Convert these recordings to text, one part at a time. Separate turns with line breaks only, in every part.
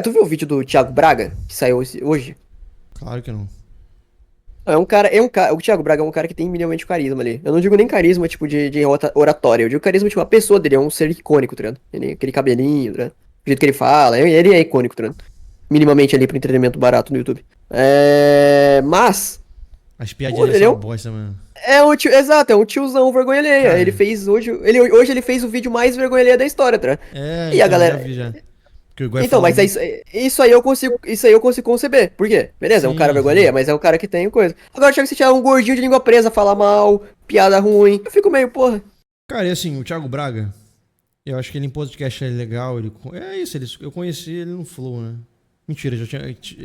Tu viu o vídeo do Thiago Braga, que saiu hoje?
Claro que não.
O Thiago Braga é um cara que tem minimamente carisma ali. Eu não digo nem carisma, tipo, de oratória. Eu digo carisma, tipo, a pessoa dele é um ser icônico, tá ligado? Aquele cabelinho, tá ligado? O jeito que ele fala, ele é icônico, tá ligado? Minimamente ali pro entretenimento barato no YouTube. Mas,
As
pô,
piadinhas
ele
são
é
uma
um,
bosta, mano.
é um tio, exato, é um tiozão vergonha alheia. Ele
Cara,
fez hoje ele fez o vídeo mais vergonha alheia da história, tá ligado? E a
então, já
galera,
vi já. Porque o Igor
então,
fala
mas é
muito.
isso aí eu consigo conceber. Por quê? Beleza, é um cara
Sim,
vergonha
sim.
alheia, mas é um cara que tem coisa. Agora, chega que você tirar um gordinho de língua presa, falar mal, piada ruim, eu fico meio, porra.
Cara, e assim, o Thiago Braga, eu acho que ele em podcast é legal. É isso, eu conheci ele no Flow, né? Mentira,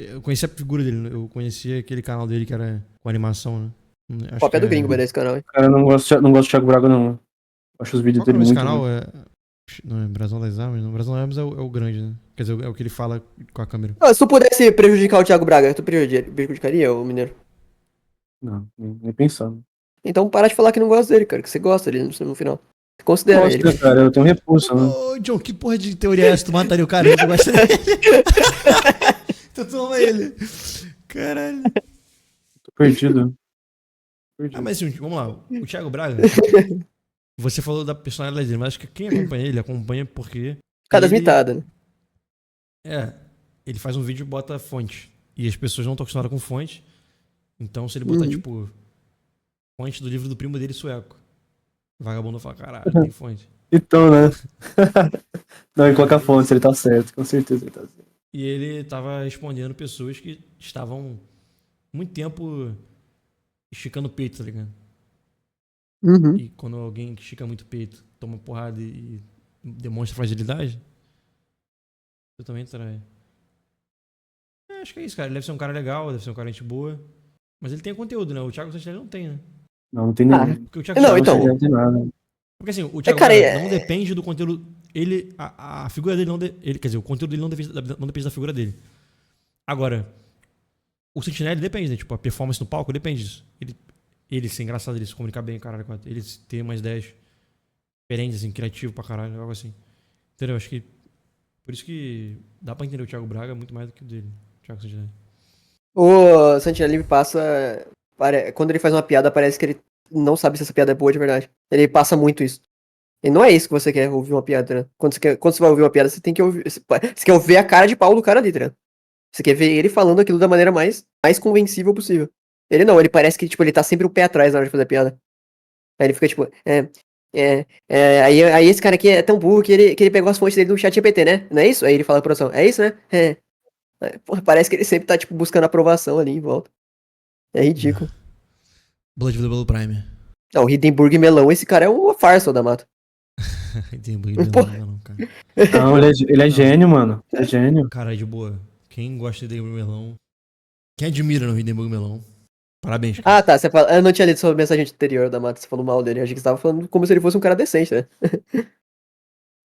eu conheci a figura dele. Eu conheci aquele canal dele que era com animação, né? Acho que
Cópia do
é.
gringo, beleza, esse canal, hein?
Cara, eu não gosto do Thiago Braga, não. Acho os vídeos
Qual que é o
dele
nome desse
muito ruins.
canal? Não é Brasão das Armas? Não, Brasão das Armas é o grande, né? Quer dizer, é o que ele fala com a câmera.
Ah, se tu pudesse prejudicar o Thiago Braga, tu prejudicaria o Mineiro?
Não, nem pensando.
Então para de falar que não gosta dele, cara, que você gosta dele no final. Considera ele,
Gosto,
cara.
cara, eu tenho repulsa, né?
Ô, John, que porra de teoria é essa? Tu mataria o cara e tu gosta dele? Tu toma ele. Caralho.
Tô perdido.
Ah,
Perdido.
mas assim, vamos lá. O Thiago Braga, você falou da personalidade dele, mas acho que quem acompanha ele, acompanha porque
Cada
ele.
mitada, né?
É. Ele faz um vídeo e bota fonte. E as pessoas não estão acostumadas com fonte. Então, se ele botar,
Uhum.
tipo, fonte do livro do primo dele sueco, o vagabundo fala: caralho, tem fonte.
Então, né? Não, ele coloca a fonte, ele tá certo. Com certeza ele tá certo.
E ele tava respondendo pessoas que estavam muito tempo esticando o peito, tá ligado?
Uhum.
E quando alguém que estica muito o peito toma porrada e demonstra fragilidade, você também trai. Acho que é isso, cara. Ele deve ser um cara legal, deve ser um cara gente boa. Mas ele tem conteúdo, né? O Thiago Santinelli não tem, né?
Não tem
Ah,
nenhum.
Porque o Thiago
não,
Santinelli.
então.
Não tem nada.
Porque assim, o
É,
Thiago
cara,
Braga não depende do conteúdo. Ele. A figura dele não. Ele, quer dizer, o conteúdo dele não depende da figura dele. Agora, o Santinelli depende, né? Tipo, a performance no palco depende disso. Ele ser engraçado, ele se comunicar bem, caralho. Ele ter umas ideias diferentes, assim, criativo pra caralho, algo assim. Entendeu? Acho que. Por isso que dá pra entender o Thiago Braga muito mais do que o dele. O Thiago Santinelli.
O Santinelli passa. Quando ele faz uma piada, parece que ele não sabe se essa piada é boa de verdade. Ele passa muito isso. E não é isso que você quer ouvir uma piada, né? Quando você vai ouvir uma piada, você tem que ouvir. Você quer ouvir a cara de pau do cara ali, tá ligado? Você quer ver ele falando aquilo da maneira mais convencível possível. Ele não, ele parece que, tipo, ele tá sempre o pé atrás na hora de fazer a piada. Aí ele fica, tipo, aí esse cara aqui é tão burro que ele pegou as fontes dele do chat GPT, né? Não é isso? Aí ele fala pra produção, é isso, né? Porra, parece que ele sempre tá, tipo, buscando aprovação ali em volta. É ridículo.
Blood Blue Prime.
Não, o Hindenburg Melão, esse cara é uma farsa, o da mata.
Tem bug melão,
Pô,
não, cara.
Não, ele é
Não,
gênio, mano. Ele é gênio.
cara, de boa. Quem gosta de Hindenburg Melão. Quem admira no Hindenburg Melão. Parabéns, cara.
ah, tá, você fala, eu não tinha lido sua mensagem anterior da mata, você falou mal dele, eu achei que você tava falando como se ele fosse um cara decente, né?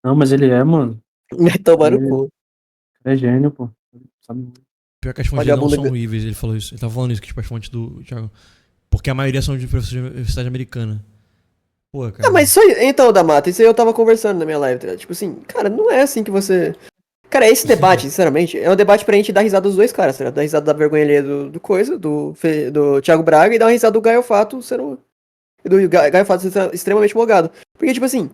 Não, mas ele é, mano.
Vai tomar no
Ele
cu.
é gênio, pô. Sabe?
Pior que as fontes
Olha a
dele não
bunda.
são horríveis, ele falou isso. Ele tava falando isso, que tipo, as fontes do Thiago. Porque a maioria são de professores de universidade americana. Pô,
Ah,
cara.
mas isso aí, então, da mata, isso aí eu tava conversando na minha live, tá ligado? Tipo assim, cara, não é assim que você. Cara, esse debate, sinceramente, é um debate pra gente dar risada dos dois caras, tá ligado? Dar risada da vergonha ali do coisa, do Thiago Braga, e dar uma risada do Gaio Fato sendo. Do Gaio Fato sendo extremamente mogado. Porque, tipo assim,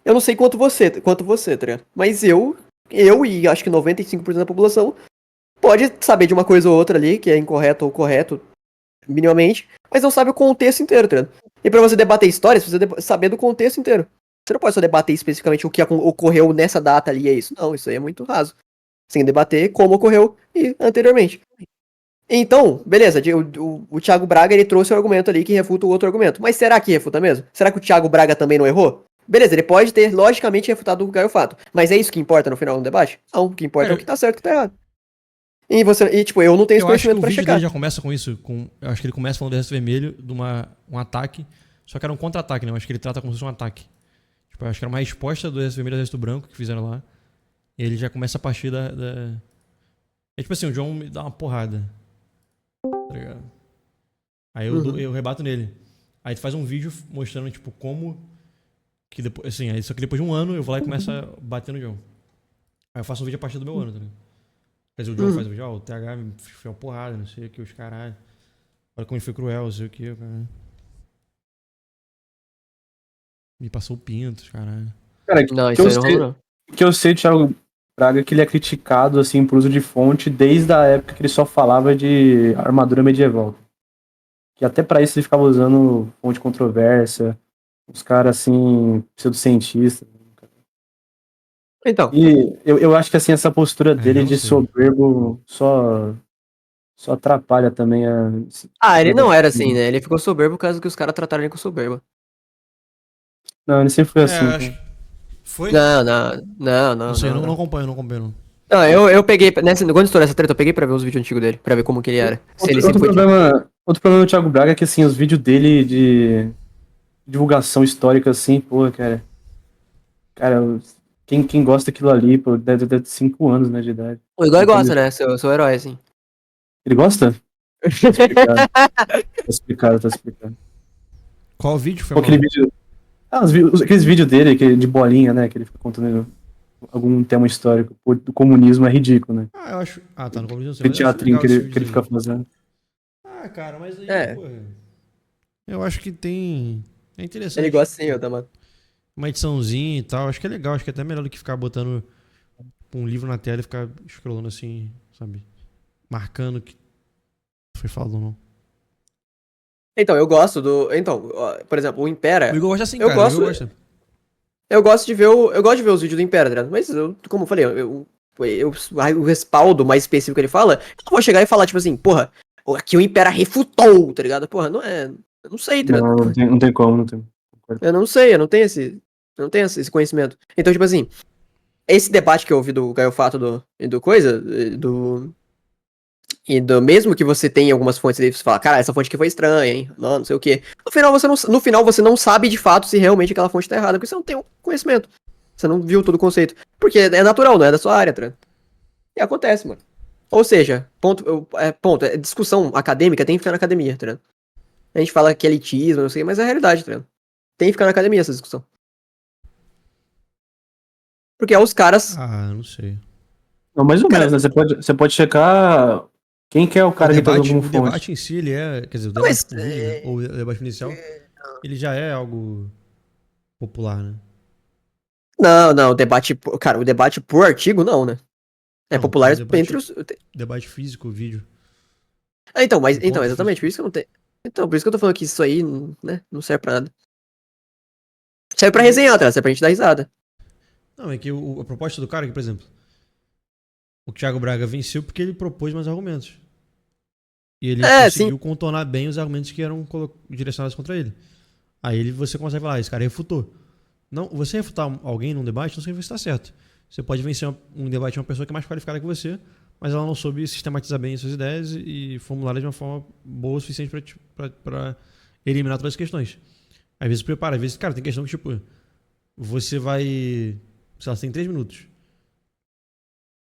eu não sei quanto você, tá ligado? Mas eu e acho que 95% da população pode saber de uma coisa ou outra ali, que é incorreto ou correto, minimamente, mas não sabe o contexto inteiro, tá ligado? E pra você debater histórias, você saber do contexto inteiro. Você não pode só debater especificamente o que ocorreu nessa data ali, é isso. Não, isso aí é muito raso. Você tem que debater como ocorreu e anteriormente. Então, beleza, o Thiago Braga ele trouxe um argumento ali que refuta o outro argumento. Mas será que refuta mesmo? Será que o Thiago Braga também não errou? Beleza, ele pode ter logicamente refutado o Caio Fato. Mas é isso que importa no final do debate? Não, o que importa é o que
Cara,
tá certo e o que tá errado. Tipo, eu não tenho esse
eu acho que
conhecimento
o
pra
vídeo dele
checar.
já começa com isso. Eu acho que ele começa falando do Exército Vermelho, de um ataque. Só que era um contra-ataque, né? Eu acho que ele trata como se fosse um ataque. Tipo, eu acho que era uma resposta do Exército Vermelho ao Exército Branco que fizeram lá. E ele já começa a partir da. É tipo assim, o John me dá uma porrada. Tá ligado? Aí eu rebato nele. Aí tu faz um vídeo mostrando, tipo, como. Que depois. Assim, aí só que depois de um ano eu vou lá e começo a bater no John. Aí eu faço um vídeo a partir do meu ano, tá ligado? Quer dizer, o John faz o vídeo, ó, o TH me foi uma porrada, não sei o que, os caralho. Olha como ele foi cruel, não sei o que, cara. Me passou o pinto, caralho.
Cara,
Não, isso aí não rolou, não.
que eu sei do Thiago Braga é que ele é criticado, assim, por uso de fonte desde a época que ele só falava de armadura medieval. Que até pra isso ele ficava usando fonte controversa, os caras, assim, pseudocientistas.
Então.
E eu acho que, assim, essa postura dele
não
de
sei.
soberbo só atrapalha também a...
Ah, ele não era assim, né? Ele ficou soberbo por causa que os caras trataram ele com soberba.
Não, ele sempre foi assim,
Acho
cara.
que foi?
Não, não, não, não,
Não sei, eu
não.
não acompanho, não acompanho, não.
Não, eu peguei, quando estourou essa treta, eu peguei pra ver os vídeos antigos dele, pra ver como que ele era. Se ele sempre foi tipo.
Outro problema do Thiago Braga é que, assim, os vídeos dele de divulgação histórica, assim, pô, cara. Cara, quem gosta daquilo ali, pô, deve ter 5 anos, né, de idade.
O Igor gosta, né? Seu herói, assim.
Ele gosta? Tá explicado. Tá explicado, tá explicado.
Qual vídeo foi
Qual aquele
mal?
vídeo. Aqueles vídeos dele, de bolinha, né? Que ele fica contando algum tema histórico do comunismo é ridículo, né?
Eu acho. Tá no começo,
Aquele
mas eu acho
teatrinho
legal
que
esse
ele
vídeo
fica
aí.
fazendo.
Cara, mas aí,
É.
porra. Eu acho que tem. É interessante.
Ele gosta sim, eu também.
Uma ediçãozinha e tal. Acho que é legal. Acho que é até melhor do que ficar botando um livro na tela e ficar scrollando assim, sabe? Marcando que foi falado ou não.
Então, eu gosto do. Então, ó, por exemplo, o Impera.
O Igor gosta assim,
Eu
cara.
gosto.
O Igor gosta.
Eu gosto de ver eu gosto de ver os vídeos do Impera, tá ligado? Mas como eu falei, o respaldo mais específico que ele fala, eu não vou chegar e falar, tipo assim, porra, aqui o Impera refutou, tá ligado? Porra, não é. Eu não sei, tá ligado?
Não tem como, não tem.
Eu não sei, eu não tenho esse. Eu não tenho esse conhecimento. Então, tipo assim, esse debate que eu ouvi do Gaio Fato do coisa, mesmo que você tenha algumas fontes aí, você fala, cara, essa fonte aqui foi estranha, hein? Não sei o quê. No final você não sabe de fato se realmente aquela fonte tá errada, porque você não tem o conhecimento. Você não viu todo o conceito. Porque é natural, não é da sua área, tá ligado? E acontece, mano. Ou seja, discussão acadêmica tem que ficar na academia, tá ligado? A gente fala que é elitismo, não sei, mas é a realidade, tá ligado? Tem que ficar na academia essa discussão. Porque é os caras.
Não sei.
Não, mais ou
Cara,
menos, né? Você pode checar quem que é o cara que tá usando como
O
fonte.
debate em si, ele é. Quer dizer, o
Mas,
debate por vídeo, né? Ou o debate inicial, ele já é algo popular, né?
não, o debate. Cara, o debate por artigo, não, né? É
Não,
popular
o debate-
entre os.
Debate físico, vídeo.
Então,
Encontro
exatamente,
físico.
por isso que eu não tenho. Então, por isso que eu tô falando que isso aí, né, não serve pra nada. Serve pra resenhar, tá? Serve pra gente dar risada.
Não, é que a proposta do cara, que, por exemplo, o Thiago Braga venceu porque ele propôs mais argumentos. E ele conseguiu contornar bem os argumentos que eram direcionados contra ele. Aí você consegue falar, esse cara refutou. Não, você refutar alguém num debate não significa que está certo. Você pode vencer um debate de uma pessoa que é mais qualificada que você, mas ela não soube sistematizar bem suas ideias e formular de uma forma boa o suficiente para eliminar todas as questões. Às vezes prepara, às vezes, cara, tem questão que, tipo, você vai. Sei lá, você tem 3 minutos.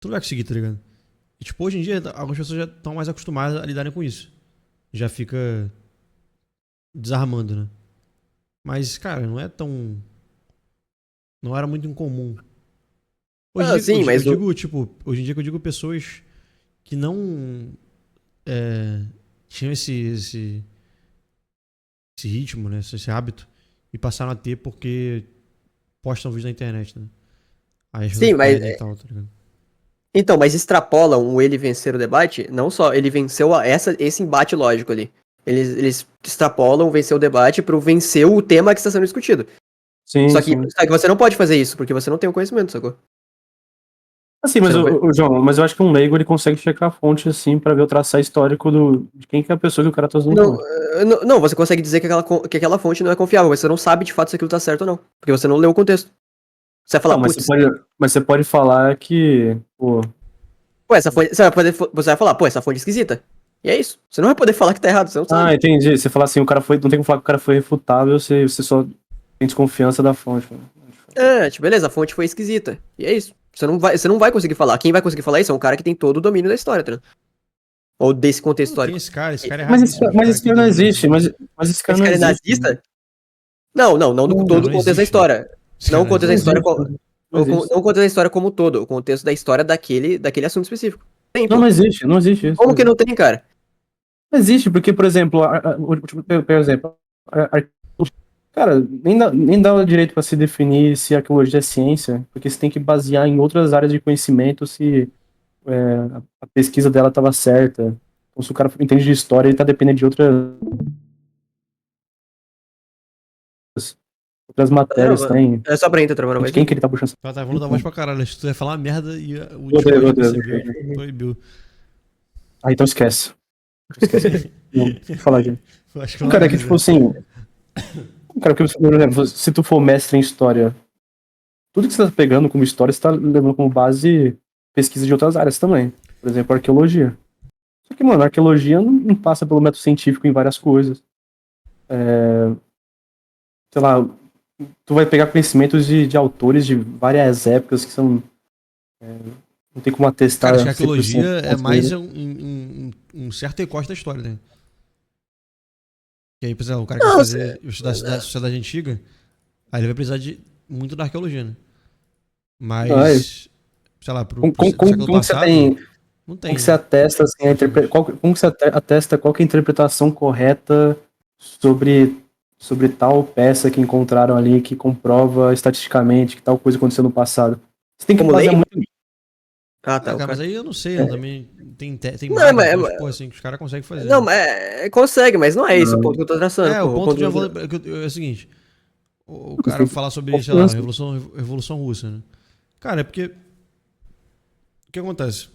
Tu não vai conseguir, tá ligado? E, tipo, hoje em dia, algumas pessoas já estão mais acostumadas a lidarem com isso. Já fica desarmando, né? Mas, cara, não é tão. Não era muito incomum. Hoje em dia, eu digo, tipo, hoje em dia que eu digo pessoas que não tinham esse ritmo, né? Esse hábito, e passaram a ter porque postam vídeo na internet, né? Aí as
Sim, mas.
e tal, tá ligado?
Então, mas extrapolam ele vencer o debate, não só ele venceu esse embate lógico ali. Eles extrapolam vencer o debate pro vencer o tema que está sendo discutido.
Sim,
só que
sim.
você não pode fazer isso, porque você não tem o conhecimento, sacou?
Assim, mas João, mas eu acho que um leigo ele consegue checar a fonte assim pra ver o traçar histórico de quem que é a pessoa que o cara tá usando.
Não, você consegue dizer que aquela fonte não é confiável, mas você não sabe de fato se aquilo tá certo ou não. Porque você não leu o contexto. Você vai falar,
Não, mas você pode falar que, pô,
essa fonte. Você vai falar, pô, essa fonte é esquisita. E é isso. Você não vai poder falar que tá errado, você não sabe.
entendi. Você fala assim, o cara foi, não tem como falar que o cara foi refutável, você só tem desconfiança da fonte.
Tipo, beleza, a fonte foi esquisita. E é isso. Você não vai conseguir falar. Quem vai conseguir falar isso é um cara que tem todo o domínio da história, tá ligado? Ou desse contexto histórico.
Esse cara é
Mas
erradíssimo.
esse cara não existe, mas esse cara não
Esse cara é
existe.
nazista? Não todo o contexto da história. Não o contexto da história como. Não o contexto da história como um todo, o contexto da história daquele assunto específico. tem,
Não,
pô.
não existe, não existe isso.
Como que não tem, cara?
Não existe, porque, por exemplo, por exemplo, cara, nem dá direito para se definir se arqueologia é ciência, porque você tem que basear em outras áreas de conhecimento se a pesquisa dela estava certa. Então, se o cara entende de história, ele tá dependendo de outras matérias,
Não,
tem.
é só pra entrar travando
De
mais
quem
aí.
que ele tá puxando?
Tá, vamos dar voz pra caralho. Acho que tu ia falar merda e o
Odeio,
Discord
odeio,
percebeu
odeio.
e proibiu.
Ah, então esquece. Esquece. Não, vou falar aqui.
Acho que
O
não
cara, que
avisa.
tipo assim. Cara, que, por exemplo, se tu for mestre em história, tudo que você tá pegando como história, você tá levando como base pesquisa de outras áreas também. Por exemplo, arqueologia. Só que, mano, a arqueologia não passa pelo método científico em várias coisas. Sei lá, tu vai pegar conhecimentos de autores de várias épocas que são. Não tem como
Cara, acho que
atestar
a
100%
arqueologia é
pontos
mais
dele.
um certo recorte da história, né? E aí, por exemplo, o cara que vai
Não,
estudar a sociedade antiga, aí ele vai precisar de muito da arqueologia, né?
Ai,
Mas, sei lá,
como,
pro século
como que você
passado,
tem.
não
Como
tem,
que você
né?
atesta assim, como que você atesta qual que é a interpretação correta sobre tal peça que encontraram ali que comprova estatisticamente que tal coisa aconteceu no passado? Você tem que
como
basear
leigo?
muito.
Ah,
Ah,
tá, o
cara, mas
cara.
aí eu não sei, eu também tem
Não,
mago, tem umas porra assim que os caras conseguem fazer,
não,
né?
consegue, mas não é esse o ponto
Não,
que eu tô traçando,
É, o
pô. O
ponto
ponto
de
que eu
uma
tô...
é o seguinte, o
você
cara
tem que
falar sobre, sei lá,
confiança.
Revolução Russa, né? Cara, é porque o que acontece?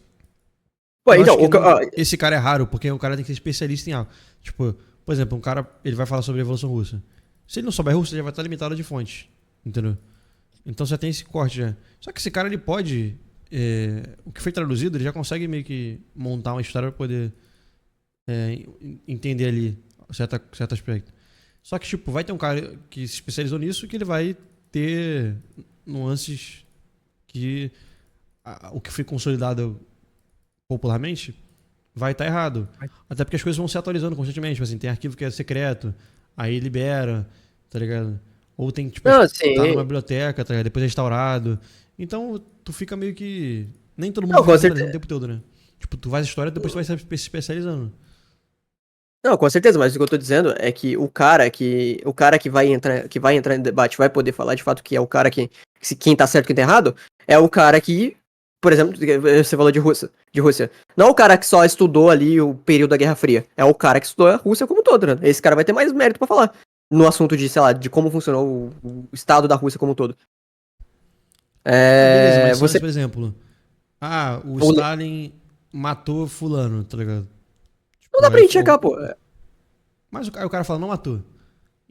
Pô,
Eu
então,
acho que
ó,
esse cara é raro, porque o cara tem que ser especialista em algo. Tipo, por exemplo, um cara, ele vai falar sobre a Revolução Russa. Se ele não souber russo, ele já vai estar limitado de fontes, entendeu? Então já tem esse corte já. Só que esse cara, ele pode, o que foi traduzido, ele já consegue meio que montar uma história para poder entender ali certo aspecto. Só que, tipo, vai ter um cara que se especializou nisso que ele vai ter nuances que o que foi consolidado popularmente vai estar errado. Até porque as coisas vão se atualizando constantemente. Tipo assim, tem arquivo que é secreto, aí libera, tá ligado? Ou tem, tipo,
não,
tá
assim,
numa biblioteca, tá ligado? Depois é restaurado. Então, tu fica meio que. Nem todo mundo
não,
fica
com
se atualizando o
certeza,
tempo todo, né? Tipo, tu faz história, depois tu vai se especializando.
não, com certeza, mas o que eu tô dizendo é que o cara que vai entrar em debate, vai poder falar de fato que é o cara quem tá certo e quem tá errado, é o cara que, por exemplo, você falou de Rússia. Não é o cara que só estudou ali o período da Guerra Fria, é o cara que estudou a Rússia como um todo, né? Esse cara vai ter mais mérito pra falar no assunto de, sei lá, de como funcionou o estado da Rússia como um todo.
Ah, beleza, mas
Você
por exemplo, o
o-
Stalin matou fulano, tá ligado?
não
Tipo,
dá pra
aí,
gente checar, pô.
mas o cara fala, não matou.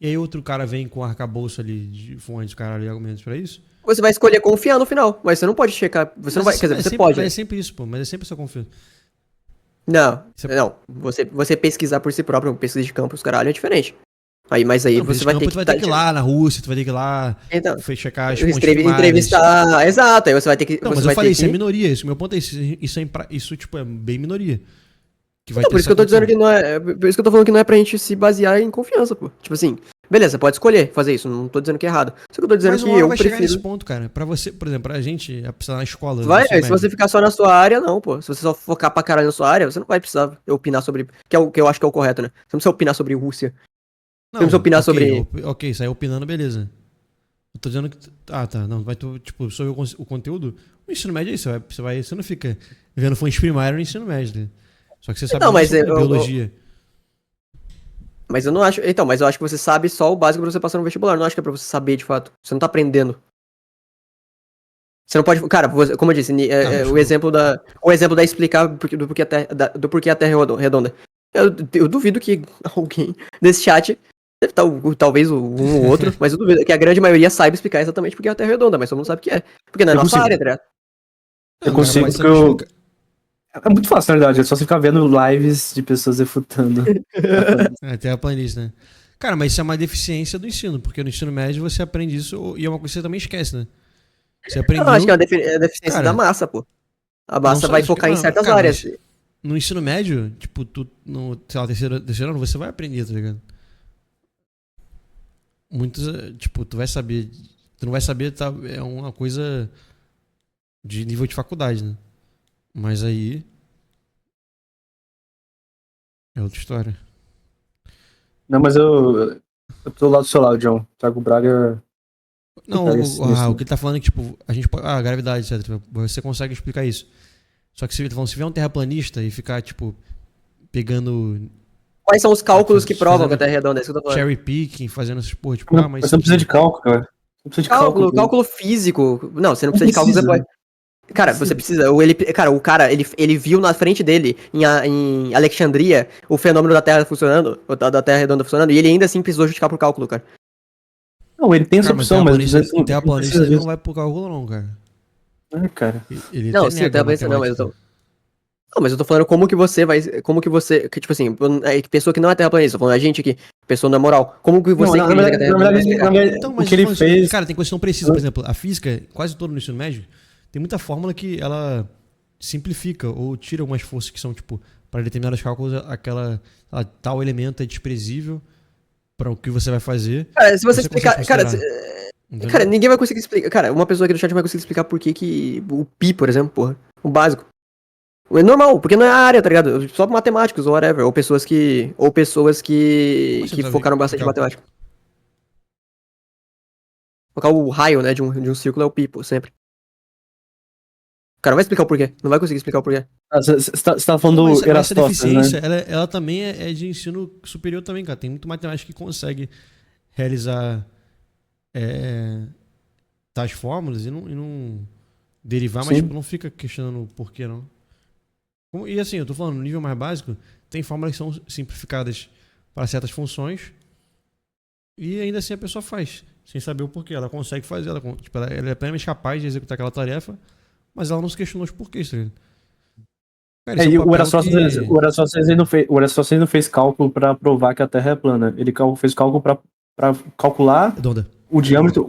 E aí outro cara vem com arcabouço ali de fontes, caralho, e argumentos pra isso.
Você vai escolher confiar no final, mas você não pode checar, você não vai, quer dizer, você pode,
Mas é
né?
sempre isso, pô. Mas é sempre essa confiança.
Não,
Você-
não. Você pesquisar por si próprio, pesquisa de campo, os caralho, é diferente. Mas aí
Não, pra
você
esse
vai ter
campo tu
que
vai ter
estar.
que ir lá na Rússia, tu vai ter que ir lá
Então,
checar as fontes primárias.
entrevistar. Exato, aí você vai ter que.
Não,
Você
mas eu
vai ter
falei, isso é
que.
minoria. Isso, meu ponto é isso, isso tipo, é bem minoria. Que vai
Então,
ter
por isso
essa
que eu tô dizendo
condição.
que não é. Por isso que eu tô falando que não é pra gente se basear em confiança, pô. Tipo assim, beleza, você pode escolher fazer isso, não tô dizendo que é errado. Só que eu tô dizendo
Mas
que
uma hora
eu
vai chegar nesse
prefiro.
ponto, cara. Pra você, por exemplo, pra gente, precisar na escola, no
Vai,
ensino
se você
médio.
ficar só na sua área, não, pô. Se você só focar pra caralho na sua área, você não vai precisar opinar sobre. Que é o que eu acho que é o correto, né? Você não precisa opinar sobre Rússia. Você não precisa
Não,
opinar
ok,
sobre.
ok, sair opinando, beleza. Eu tô dizendo que. Ah, tá. Não, vai tu, tipo, sobre o conteúdo. O ensino médio é isso. Você não fica vendo fontes primárias no ensino médio, né? Só que você sabe
Não,
muito
mas
sobre biologia.
Mas eu não acho. Então, mas eu acho que você sabe só o básico pra você passar no vestibular. Eu não acho que é pra você saber de fato. Você não tá aprendendo. Você não pode. Cara, como eu disse,
Não, mas,
o
tipo,
exemplo da. O exemplo da explicar do porquê a Terra é redonda. Eu duvido que alguém desse chat. Talvez um ou outro, mas eu duvido que a grande maioria saiba explicar exatamente porque a Terra é redonda, mas todo mundo sabe que é. Porque não é
Eu
nossa área,
consigo.
tá ligado?
Eu
não, o cara
consigo
pode
porque
saber
eu.
explicar.
É muito fácil, na verdade. É só você ficar vendo lives de pessoas refutando.
É, terraplanista, né? Cara, mas isso é uma deficiência do ensino, porque no ensino médio você aprende isso e é uma coisa que você também esquece, né? Você
Eu acho que é
aprendeu,
uma deficiência da
cara,
massa, pô. A
não
massa
só
vai
isso,
focar em
mano,
certas
cara,
áreas.
mas no ensino médio, tipo, tu, no, sei lá, terceiro ano, você vai aprender, tá ligado? Muitos, tipo, tu não vai saber, tá, é uma coisa de nível de faculdade, né? Mas aí, É outra história.
Não, mas eu tô lá do seu lado, John. Thiago Braga.
Não,
Nesse-
o que ele tá falando é que, tipo, a gente pode. Ah, gravidade, etc. Você consegue explicar isso. Só que se ele tá falando, se vier um terraplanista e ficar, tipo, pegando
Quais são os cálculos que provam
fazendo
que a Terra é redonda? É isso que eu tô falando.
cherry picking, fazendo essas porra, tipo,
Mas
mas
você não precisa de cálculo, cara. Você não precisa de cálculo.
Cálculo físico. Não, você não
Não
precisa de cálculo, você
precisa.
pode. Cara, você precisa. O cara, ele viu na frente dele, em Alexandria, o fenômeno da Terra funcionando, da Terra redonda funcionando, e ele ainda assim precisou justificar por cálculo, cara.
Não, ele tem essa
Cara, mas
opção, mas
o terraplanista ele não vai pro cálculo, não, cara.
Cara.
Ele
Não,
até
sim,
nega
até
a
pensa, não, mas eu
matemática.
tô. Não, mas eu tô falando como que você vai. Como que você. Que, tipo assim, pessoa que não é terraplanista, tô falando a gente aqui, pessoa na moral. Como que você
Não,
acredita que a Terra é redonda vai explicar?
Então,
o
mas
que
eu
ele
falo assim,
fez.
cara, tem questão precisa, por exemplo, a física, quase todo no ensino médio, tem muita fórmula que ela simplifica ou tira algumas forças que são, tipo, para determinados cálculos, tal elemento é desprezível para o que você vai fazer.
Cara, se você
Você
explicar.
consegue
Cara,
considerar, entendeu?
cara, ninguém vai conseguir explicar. Cara, uma pessoa aqui no chat não vai conseguir explicar por que o pi, por exemplo, porra. O básico. É normal, porque não é a área, tá ligado? Só matemáticos ou whatever. Ou pessoas que. Ou pessoas
Como
que.
assim,
Que
sabe
focaram bastante em
explicar?
matemática. Focar o raio, né, de um círculo é o pi, pô, sempre. O cara não vai explicar o porquê. Não vai conseguir explicar o porquê.
Você tá falando
Não, mas,
do
mas essa
Eratóstenes,
deficiência,
né?
ela também é de ensino superior também, cara. Tem muito matemática que consegue realizar tais fórmulas e não derivar, mas tipo,
Sim.
não fica questionando o porquê, não. E assim, eu tô falando, no nível mais básico, tem fórmulas que são simplificadas para certas funções e ainda assim a pessoa faz, sem saber o porquê. Ela consegue fazer, ela é plenamente capaz de executar aquela tarefa, mas ela não se questionou os porquês, tá ligado? Cara, isso é um
E o
papel
Eratóstenes,
que...
o Eratóstenes não fez cálculo para provar que a Terra é plana. Ele fez cálculo para calcular
Redonda.
o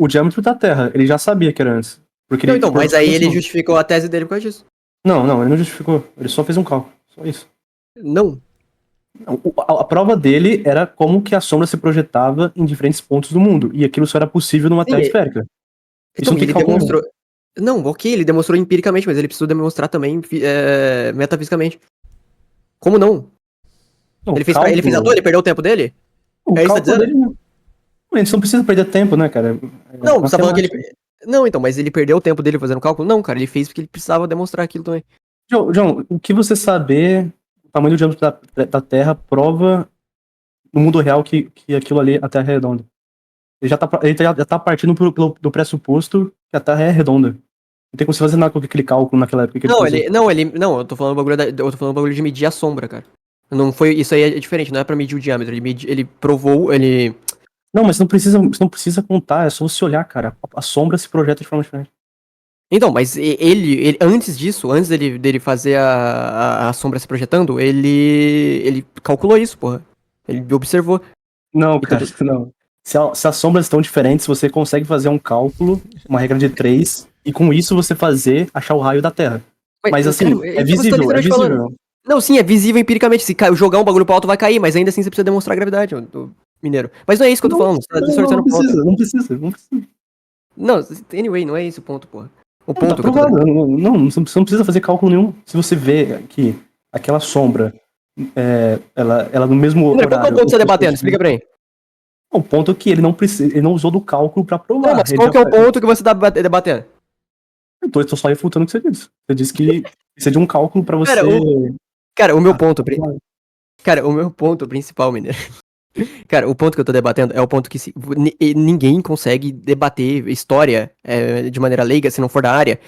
diâmetro da Terra. Ele já sabia que era antes. Porque
Não,
ele
então, mas aí ele
aproximou.
justificou a tese dele por causa disso.
Não, ele não justificou. Ele só fez um cálculo. Só isso.
Não.
A prova dele era como que a sombra se projetava em diferentes pontos do mundo. E aquilo só era possível numa
Sim,
Terra esférica. Isso
então,
não tem
ele
cálculo nenhum.
demonstrou. Não, ok, ele demonstrou empiricamente, mas ele precisou demonstrar também metafisicamente. Como não?
Não,
Ele fez à toa, ele perdeu o tempo dele?
o
É isso que tá
cálculo
dizendo?
dele. A gente não precisa perder tempo, né, cara?
Não, você tá falando que ele.
Matemática.
Não, então, mas ele perdeu o tempo dele fazendo cálculo? Não, cara, ele fez porque ele precisava demonstrar aquilo também.
John, o que você saber, o tamanho do diâmetro da Terra prova no mundo real que aquilo ali, a Terra é redonda. Ele já tá partindo do pressuposto que a Terra é redonda. Não tem como você fazer nada com aquele cálculo naquela época que ele
Não,
fez.
não, eu tô falando eu tô falando bagulho de medir a sombra, cara. Não foi, isso aí é diferente, não é pra medir o diâmetro, ele provou, ele...
Não, mas você não precisa contar, é só você olhar, cara. A sombra se projeta de forma diferente.
Então, mas ele antes disso, antes dele fazer a sombra se projetando, ele calculou isso, porra. Ele observou.
Não,
E tá
cara,
tudo-
não. Se as sombras estão diferentes, você consegue fazer um cálculo, uma regra de 3, e com isso você achar o raio da Terra. Mas assim,
cara,
é
então você tá
visível, é
literalmente falando.
visível.
Não, sim, é visível empiricamente. Se jogar um bagulho pro alto, vai cair, mas ainda assim você precisa demonstrar a gravidade do mineiro. Mas não é isso que eu tô falando, você tá distorcendo
Não
o ponto.
precisa, não precisa, não precisa.
Não, anyway, não é esse o ponto, porra. O
Não, tá
ponto que eu tô
provado. Você não precisa fazer cálculo nenhum. Se você vê que aquela sombra, ela no mesmo
André, qual que é o
horário.
ponto que você tá debatendo? Explica pra mim.
O ponto é que ele não precisa, ele não usou do cálculo pra
Não,
provar.
mas
Ele
qual
já
que é o
faz-
ponto que você tá debatendo?
Eu tô só refutando o que você disse. Você disse que precisa de um cálculo pra você.
Cara, cara, o meu
Ah,
ponto, cara, o meu ponto principal, mineiro. Cara, o ponto que eu tô debatendo é o ponto que ninguém consegue debater história de maneira leiga, se não for da área.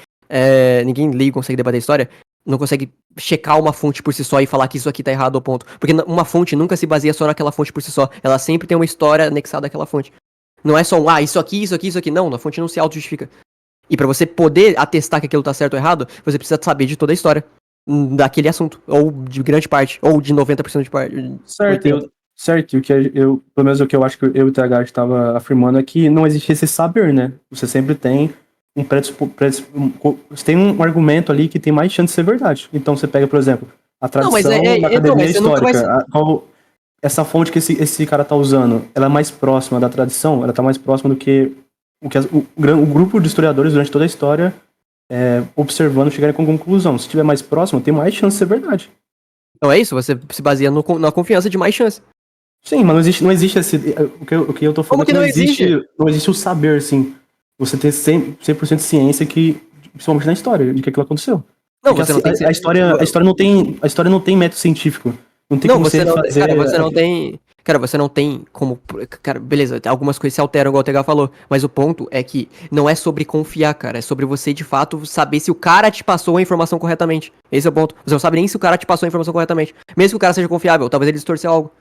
Ninguém leigo consegue debater história. Não consegue checar uma fonte por si só e falar que isso aqui tá errado ao ponto. Porque uma fonte nunca se baseia só naquela fonte por si só. Ela sempre tem uma história anexada àquela fonte. Não é só isso aqui, isso aqui, isso aqui. Não, a fonte não se auto-justifica. E pra você poder atestar que aquilo tá certo ou errado, você precisa saber de toda a história daquele assunto. Ou de grande parte. Ou de 90% de parte.
certo,
80%.
certo. Pelo menos o que eu acho que eu e o TH estava afirmando é que não existe esse saber, né? Você sempre tem você tem um argumento ali que tem mais chance de ser verdade. Então você pega, por exemplo, a
Não, mas
tradição da
então,
academia
mas você nunca vai
histórica. Essa fonte que esse cara tá usando, ela é mais próxima da tradição, ela tá mais próxima do que o grupo de historiadores durante toda a história observando chegarem com conclusão. Se estiver mais próximo, tem mais chance de ser verdade.
Então é isso, você se baseia na confiança de mais chance.
Sim, mas não existe esse. O que eu tô falando
Como que
é que
não existe?
não existe o saber, assim. Você ter 100% de ciência que, principalmente na história, de que aquilo aconteceu.
Não,
Porque
você não tem que ser.
a história não tem método científico. Não tem
Não,
como
você
você
não.
fazer.
Cara, você não tem. Cara, você não tem como. Cara, beleza, algumas coisas se alteram, igual o TH falou. Mas o ponto é que não é sobre confiar, cara. É sobre você, de fato, saber se o cara te passou a informação corretamente. Esse é o ponto. Você não sabe nem se o cara te passou a informação corretamente. Mesmo que o cara seja confiável, talvez ele distorceu algo.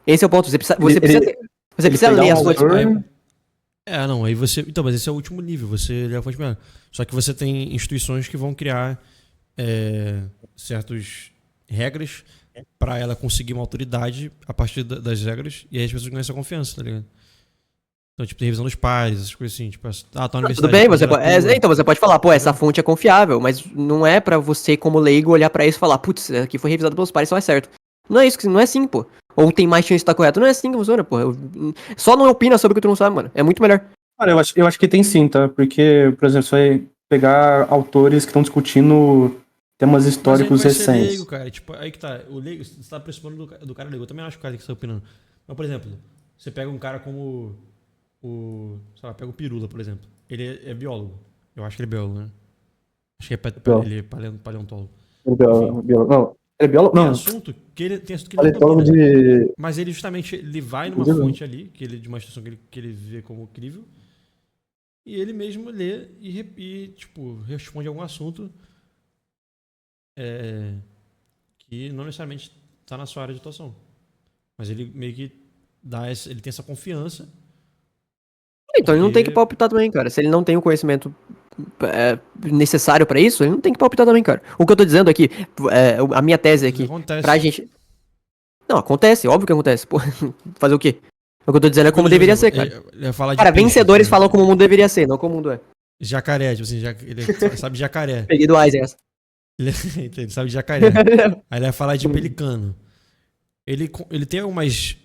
Esse é o ponto. Você precisa, você
Ele-
precisa,
ele-
você
ele
precisa
pegar
ler
um
as fontes.
autor.
Não, aí você. Então, mas esse é o último nível, você lê a fonte primeiro. Só que você tem instituições que vão criar certas regras pra ela conseguir uma autoridade a partir das regras, e aí as pessoas ganham essa confiança, tá ligado? Então, tipo, tem revisão dos pares, essas coisas assim, tipo, tá na
Tudo
universidade.
bem,
tem
você pode,
literatura.
então você pode falar, pô, essa fonte é confiável, mas não é pra você, como leigo, olhar pra isso e falar, putz, isso aqui foi revisado pelos pares, só é certo. Não é isso, não é assim, pô. Ou tem mais chance de estar correto. Não é assim que funciona, pô. Só não opina sobre o que tu não sabe, mano. É muito melhor.
Cara, eu acho que tem sim, tá? Porque, por exemplo, você vai pegar autores que estão discutindo temas
Mas ele
históricos
vai ser
recentes.
leigo, cara. Tipo, aí que tá. O leigo, você tá pressupondo do cara leigo. Eu também acho que o cara tem que estar opinando. Mas, por exemplo, você pega um cara como sei lá, pega o Pirula, por exemplo. Ele é biólogo. Eu acho que ele é biólogo, né? Acho que ele é paleontólogo. Enfim.
Não, ele é biólogo?
Tem
Não,
assunto que ele não
paleontólogo
domina.
de.
Mas ele justamente ele vai numa
Inclusive,
fonte ali, de uma instituição que ele vê como crível, e ele mesmo lê e tipo, responde algum assunto que não necessariamente está na sua área de atuação. Mas ele meio que ele tem essa confiança.
Então ele não tem que
Porque,
palpitar também, cara. Se ele não tem o conhecimento necessário pra isso, ele não tem que palpitar também, cara. O que eu tô dizendo aqui, a minha tese
isso
aqui,
acontece.
pra gente. Não, acontece, óbvio que acontece. Pô, fazer o quê? O que eu tô dizendo é como
Por
deveria
exemplo,
ser, cara.
Ele vai falar de
Cara,
peixe,
vencedores
né?
falam como o mundo deveria ser, não como o mundo é.
Jacaré, tipo assim, ele sabe de jacaré.
Peguei do Eisen essa.
Ele sabe de jacaré. Aí ele vai falar de pelicano. Ele tem algumas.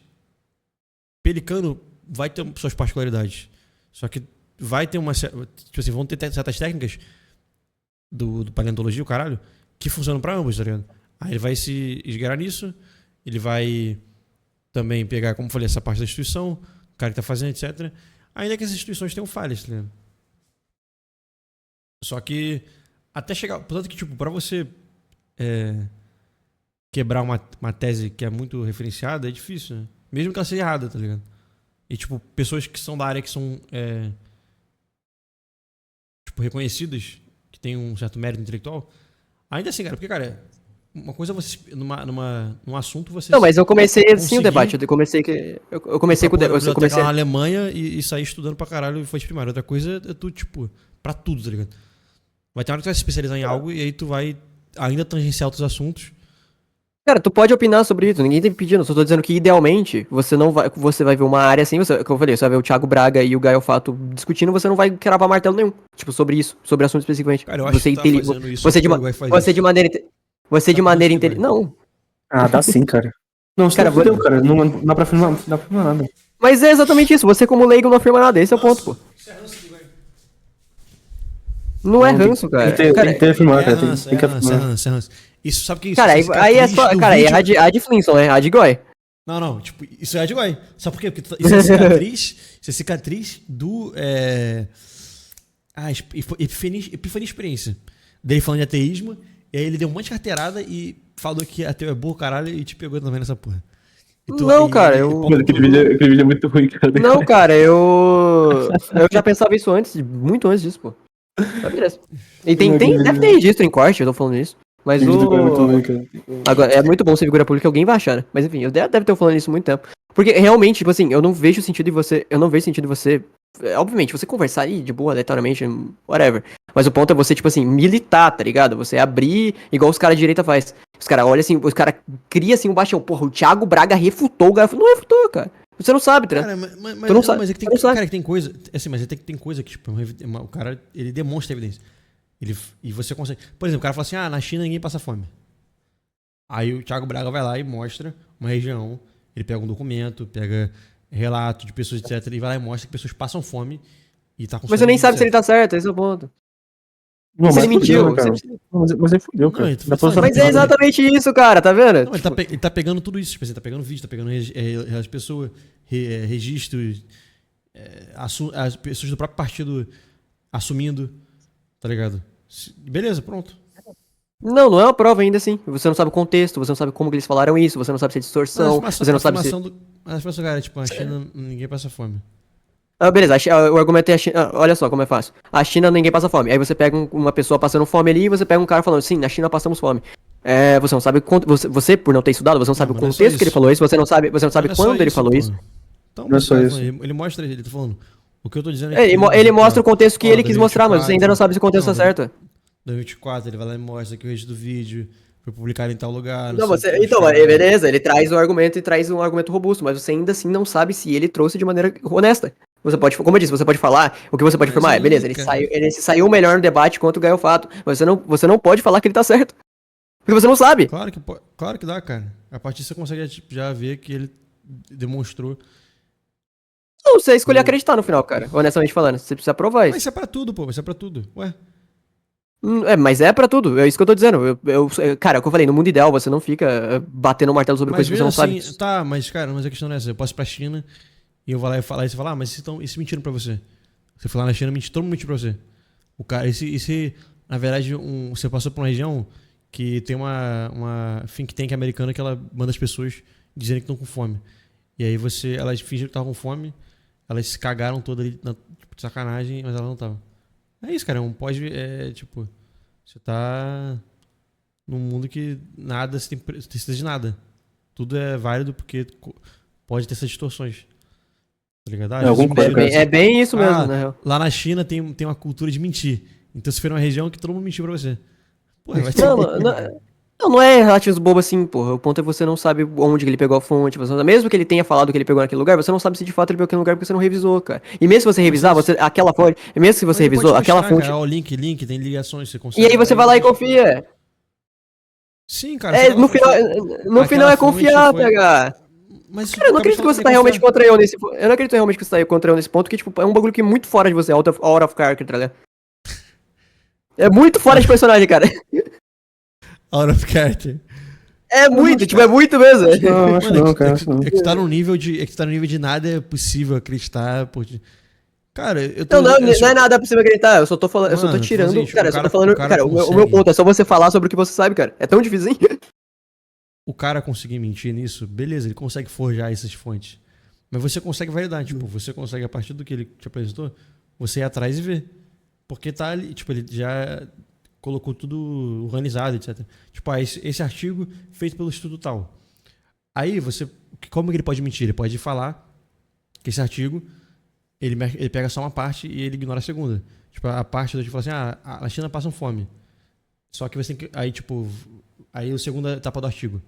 Pelicano vai ter suas particularidades. Só que vai ter uma. Tipo assim, vão ter certas técnicas do paleontologia, o caralho, que funcionam pra ambos, tá ligado? Aí ele vai se esgueirar nisso. Ele vai também pegar, como eu falei, essa parte da instituição, o cara que tá fazendo, etc. Ainda que essas instituições tenham falhas, tá ligado? Só que até chegar. Portanto que, tipo, pra você quebrar uma tese que é muito referenciada, é difícil, né? Mesmo que ela seja errada, tá ligado? E, tipo, pessoas que são da área que são tipo, reconhecidas, que têm um certo mérito intelectual, ainda assim, cara, porque, cara, uma coisa é você, num assunto, você
Não, mas eu comecei assim
conseguir
o debate. Eu comecei eu comecei com o debate. Eu comecei.
lá na Alemanha e sair estudando pra caralho e foi de primário. Outra coisa é tu, tipo, pra tudo, tá ligado? Vai ter uma hora que tu vai se especializar em algo e aí tu vai ainda tangenciar outros assuntos.
Cara, tu pode opinar sobre isso, ninguém tá pedindo, só tô dizendo que idealmente você vai ver uma área assim, como eu falei, você vai ver o Thiago Braga e o Gaio Fato discutindo, você não vai cravar martelo nenhum, tipo, sobre isso, sobre assunto especificamente.
Cara, eu acho que tá fazendo isso.
Você de,
você
de maneira, você de
Tá
maneira
muito
inteligente, não,
Ah, dá sim, cara. Não, você
cara,
não fudeu, cara. Não dá pra afirmar, não dá pra afirmar nada.
mas é exatamente isso, você como leigo não afirma nada, esse é o ponto, pô. Não é
Não,
ranço, cara.
Tem que ter afirmar, cara.
ranço,
Tem que afirmar.
ranço. Isso, sabe o que é isso?
Cara,
Isso
aí é só,
cicatriz do
cara,
vídeo.
é a de Flintstone, né, a de Goy.
Não, tipo, isso é Adgoy. Sabe por quê? Porque isso é cicatriz, isso é cicatriz do. Epifania Experiência. Dele falando de ateísmo, e aí ele deu um monte de carteirada e falou que ateu é burro, caralho, e te pegou também nessa porra.
Não, cara,
Mano, aquele vídeo é muito ruim, cara.
Não, cara, eu já pensava isso antes, muito antes disso, pô. Mas beleza. E deve ter registro em corte, eu tô falando isso. Mas
Aquele vídeo é muito ruim, cara.
Agora, é muito bom ser figura pública, alguém vai achar, né? Mas enfim, eu deve ter falando isso há muito tempo. Porque realmente, tipo assim, eu não vejo sentido em você. Eu não vejo sentido em você. Obviamente, você conversar aí de boa, aleatoriamente, whatever. Mas o ponto é você, tipo assim, militar, tá ligado? Você abrir, igual os caras de direita faz. Os caras olham assim, os caras criam assim um baixão. Porra, o Thiago Braga refutou o cara. Não refutou, cara. Você não sabe, tá ligado?
Cara, mas
Tu não sabe.
mas é que tem,
Tu não sabe.
cara, que tem coisa. Assim, mas é que tem coisa que, tipo, o cara, ele demonstra evidência. E você consegue. Por exemplo, o cara fala assim: na China ninguém passa fome. Aí o Thiago Braga vai lá e mostra uma região. Ele pega um documento, pega relato de pessoas, etc. E vai lá e mostra que pessoas passam fome e tá com
Mas você nem sabe se ele tá certo, esse é o ponto.
Não,
E se ele mentiu?
fudeu, né, cara? Mas ele fudeu, cara.
Não, ele
Dá pra
fala-
Mas é exatamente isso, cara, tá vendo?
Não, ele tá pegando tudo isso, tipo, assim, tá pegando vídeo, tá pegando as pessoas, registros, as pessoas do próprio partido assumindo, tá ligado? Beleza, pronto.
Não é uma prova ainda assim. Você não sabe o contexto, você não sabe como que eles falaram isso, você não sabe se é distorção, você não sabe se...
Mas a afirmação, cara, tipo, a China, ninguém passa fome.
Ah, beleza, o argumento é a China. Olha só como é fácil. A China ninguém passa fome. Aí você pega uma pessoa passando fome ali e você pega um cara falando, sim, na China passamos fome. Você não sabe você, por não ter estudado, você não sabe o
mas não é só
contexto que ele
isso.
falou isso, você não sabe
Não é só
quando ele falou
pô.
isso.
Então,
Não é só
cara,
isso.
ele mostra, ele tá falando. O que eu tô dizendo
Ele mostra o contexto que ele quis mostrar, mas você ainda não sabe se o contexto tá certo.
2024, ele vai lá e mostra aqui o registro do vídeo, foi publicado em tal lugar.
Não,
sei o que,
então,
os caras-
beleza, ele traz o argumento e traz um argumento robusto, mas você ainda assim não sabe se ele trouxe de maneira honesta. Você pode, como eu disse, você pode falar, o que você pode
Mas
afirmar é,
aí,
beleza,
cara.
ele se saiu melhor no debate quanto ganhou o fato, mas você não pode falar que ele tá certo. Porque você não sabe.
Claro que dá, cara. A partir disso você consegue tipo, já ver que ele demonstrou.
Não, você escolher acreditar no final, cara, honestamente falando, você precisa provar
Mas
isso.
isso é pra tudo, pô. Isso é pra tudo. Ué.
Mas é pra tudo, é isso que eu tô dizendo. Cara, é o que eu falei, no mundo ideal você não fica batendo o martelo sobre
Mas
coisas que você não
mesmo assim,
sabe.
tá, mas cara, mas a questão não é essa. Eu posso ir pra China e eu vou lá e falar, e você fala, mas isso mentiram pra você. Você foi lá na China, todo mundo mentiu pra você. O cara, na verdade, você passou por uma região que tem uma think tank americana que ela manda as pessoas dizendo que estão com fome. E aí elas fingiram que estavam com fome, elas se cagaram toda ali, tipo, de sacanagem, mas elas não estavam. É isso, cara, tipo, você tá num mundo que nada, você tem certeza de nada. Tudo é válido porque pode ter essas distorções. Tá ligado?
Eu concordo, cara.
É bem isso mesmo, na real.
Lá na China tem uma cultura de mentir. Então se for uma região que todo mundo mentiu pra você. Pô, vai ser...
Não é relativo bobo assim, porra. O ponto é que você não sabe onde que ele pegou a fonte. Mesmo que ele tenha falado que ele pegou naquele lugar, você não sabe se de fato ele pegou naquele lugar porque você não revisou, cara. E mesmo se você revisar, aquela fonte. Mesmo se você revisou, aquela fonte.
Cara, o link, tem ligações, você consegue.
E aí você vai lá e confia.
Sim, cara.
No final é confiar, PH.
Mas
Cara, eu não acredito que você tá realmente contra eu nesse ponto. Eu não acredito realmente que você tá contra eu nesse ponto, que, tipo, é um bagulho que é muito fora de você, out of character, tá ligado? É muito fora de personagem, cara.
Out of character.
É muito, tipo, é muito mesmo.
Não, acho não, cara. Acho não.
É que tu tá num nível de nada é possível acreditar. Cara, eu tô.
Não é nada pra você acreditar, eu só tô falando, eu só tô tirando.
assim, tipo,
Cara, eu só tô falando. Cara, o meu ponto é só você falar sobre o que você sabe, cara. É tão difícil assim.
O cara conseguir mentir nisso, beleza, ele consegue forjar essas fontes. Mas você consegue validar, tipo, você consegue, a partir do que ele te apresentou, você ir atrás e ver. Porque tá ali, tipo, ele já colocou tudo organizado, etc. Tipo, esse artigo feito pelo Instituto tal. Aí como que ele pode mentir? Ele pode falar que esse artigo, ele pega só uma parte e ele ignora a segunda. Tipo, a parte do tipo assim, a China passa fome. Só que você tem que, aí tipo, aí a segunda etapa do artigo.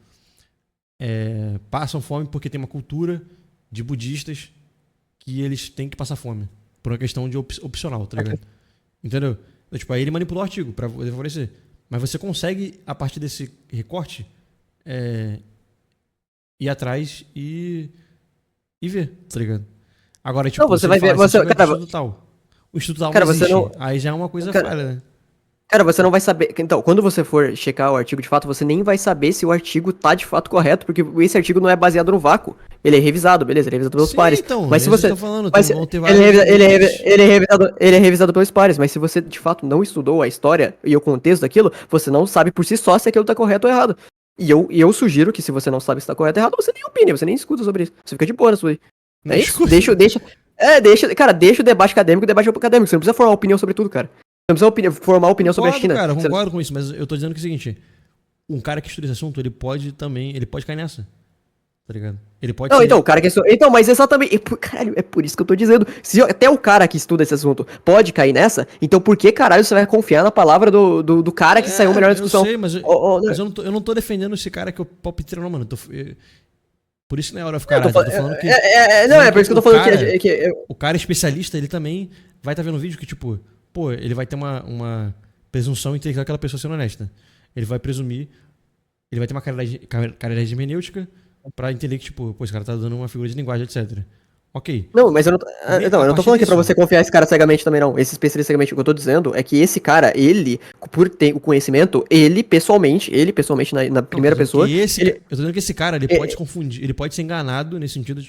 Passam fome porque tem uma cultura de budistas que eles têm que passar fome. Por uma questão de opcional, tá ligado? Entendeu? Então, tipo, aí ele manipulou o artigo pra favorecer. Mas você consegue, a partir desse recorte, ir atrás e ver, tá ligado? Agora, tipo,
Não, você vai ver.
O Instituto tal. O Instituto tal
cara,
não existe.
você não.
Aí já é uma coisa
Cara,
falha, né?
Cara, você não vai saber. Então, quando você for checar o artigo de fato, você nem vai saber se o artigo tá de fato correto, porque esse artigo não é baseado no vácuo. Ele é revisado, beleza? Ele é revisado pelos
Sim,
pares.
então,
mas se
é isso
você.
que eu tô falando,
Mas
vão ter
ele é revisado pelos pares, mas se você de fato não estudou a história e o contexto daquilo, você não sabe por si só se aquilo tá correto ou errado. E eu sugiro que se você não sabe se tá correto ou errado, você nem opine, você nem escuta sobre isso. Você fica de boa na sua aí. É isso? Deixa o debate acadêmico, Você não precisa formar opinião sobre tudo, cara. Você não precisa formar opinião sobre a China.
Cara, eu concordo com isso, mas eu tô dizendo que é o seguinte: um cara que estuda esse assunto, ele pode cair nessa. Tá ligado? Ele pode.
Não, então, o cara que estuda. Então, mas exatamente. Caralho, é por isso que eu tô dizendo. Se até o cara que estuda esse assunto pode cair nessa, então por que caralho você vai confiar na palavra do cara que saiu melhor na discussão?
Eu sei, mas eu não tô defendendo esse cara que é o palpiteiro, não, mano. Por isso não é hora de ficar. Eu tô falando que.
Não, é por isso que eu tô falando
O cara especialista, ele também vai estar vendo vídeo que, tipo, pô, ele vai ter uma presunção intelectual daquela pessoa sendo honesta. Ele vai presumir, ele vai ter uma carreira de hermenêutica pra entender que, tipo, pô, esse cara tá dando uma figura de linguagem, etc. Ok.
Não, mas eu não, então, eu não tô
partir
falando que é pra
disso-
você confiar esse cara cegamente também, não. Esse especialista cegamente. O que eu tô dizendo é que esse cara, ele, por ter o conhecimento, ele pessoalmente na
Não,
primeira pessoa, ele.
eu tô dizendo que esse cara, ele
É-
pode se confundir, ele pode ser enganado nesse sentido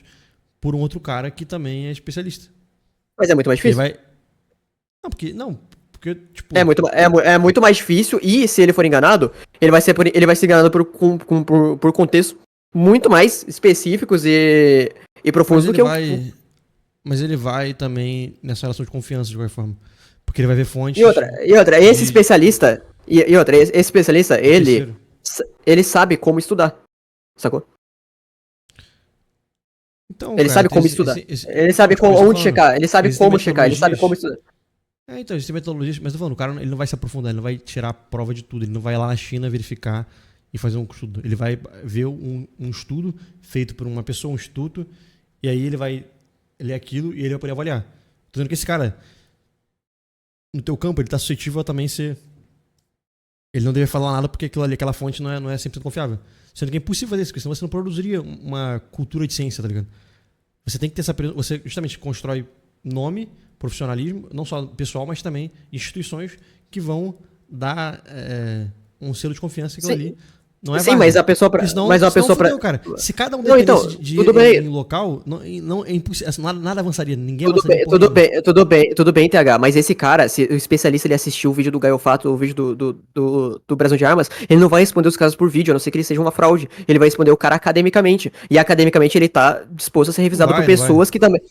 por um outro cara que também é especialista.
Mas é muito mais
Ele
difícil.
vai. Porque, tipo.
É muito mais difícil, e se ele for enganado, ele vai ser enganado por contextos muito mais específicos e profundos
Mas
do
ele
que o.
vai. Mas ele vai também nessa relação de confiança, de qualquer forma. Porque ele vai ver fontes.
E outra, esse
de
especialista, esse especialista,
terceiro.
ele sabe como estudar, sacou?
Então,
Ele
cara,
sabe
tem
como estudar. Ele sabe
tipo, eu tô
onde
falando,
checar, ele sabe
existem
como checar, ele sabe como
metodologias.
estudar.
Então, existem metodologias, mas eu tô falando, o cara ele não vai se aprofundar, ele não vai tirar a prova de tudo, ele não vai lá na China verificar e fazer um estudo. Ele vai ver um estudo feito por uma pessoa, um instituto, e aí ele vai ler aquilo e ele vai poder avaliar. Tô dizendo que esse cara, no teu campo, ele tá suscetível a também ser. Ele não deve falar nada porque aquilo ali, aquela fonte não é 100% confiável. Sendo que é impossível fazer isso, porque senão você não produziria uma cultura de ciência, tá ligado? Você tem que ter essa. Você justamente constrói nome, profissionalismo, não só pessoal, mas também instituições que vão dar um selo de confiança que ali não é
Sim, mas a pessoa pra.
Porque senão,
Mas uma
senão
pessoa pra.
fudeu, cara. Se cada um
Não, então,
dependesse de
tudo
ir
bem.
em local, não é impossível. Assim, nada avançaria. Ninguém
Tudo
avançaria
bem,
em porra nenhuma.
tudo bem, TH, mas esse cara, se o especialista ele assistiu o vídeo do Gaio Fato, o vídeo do Brasil de Armas, ele não vai responder os casos por vídeo, a não ser que ele seja uma fraude. Ele vai responder o cara academicamente. E academicamente ele tá disposto a ser revisado por
Não vai.
pessoas que também.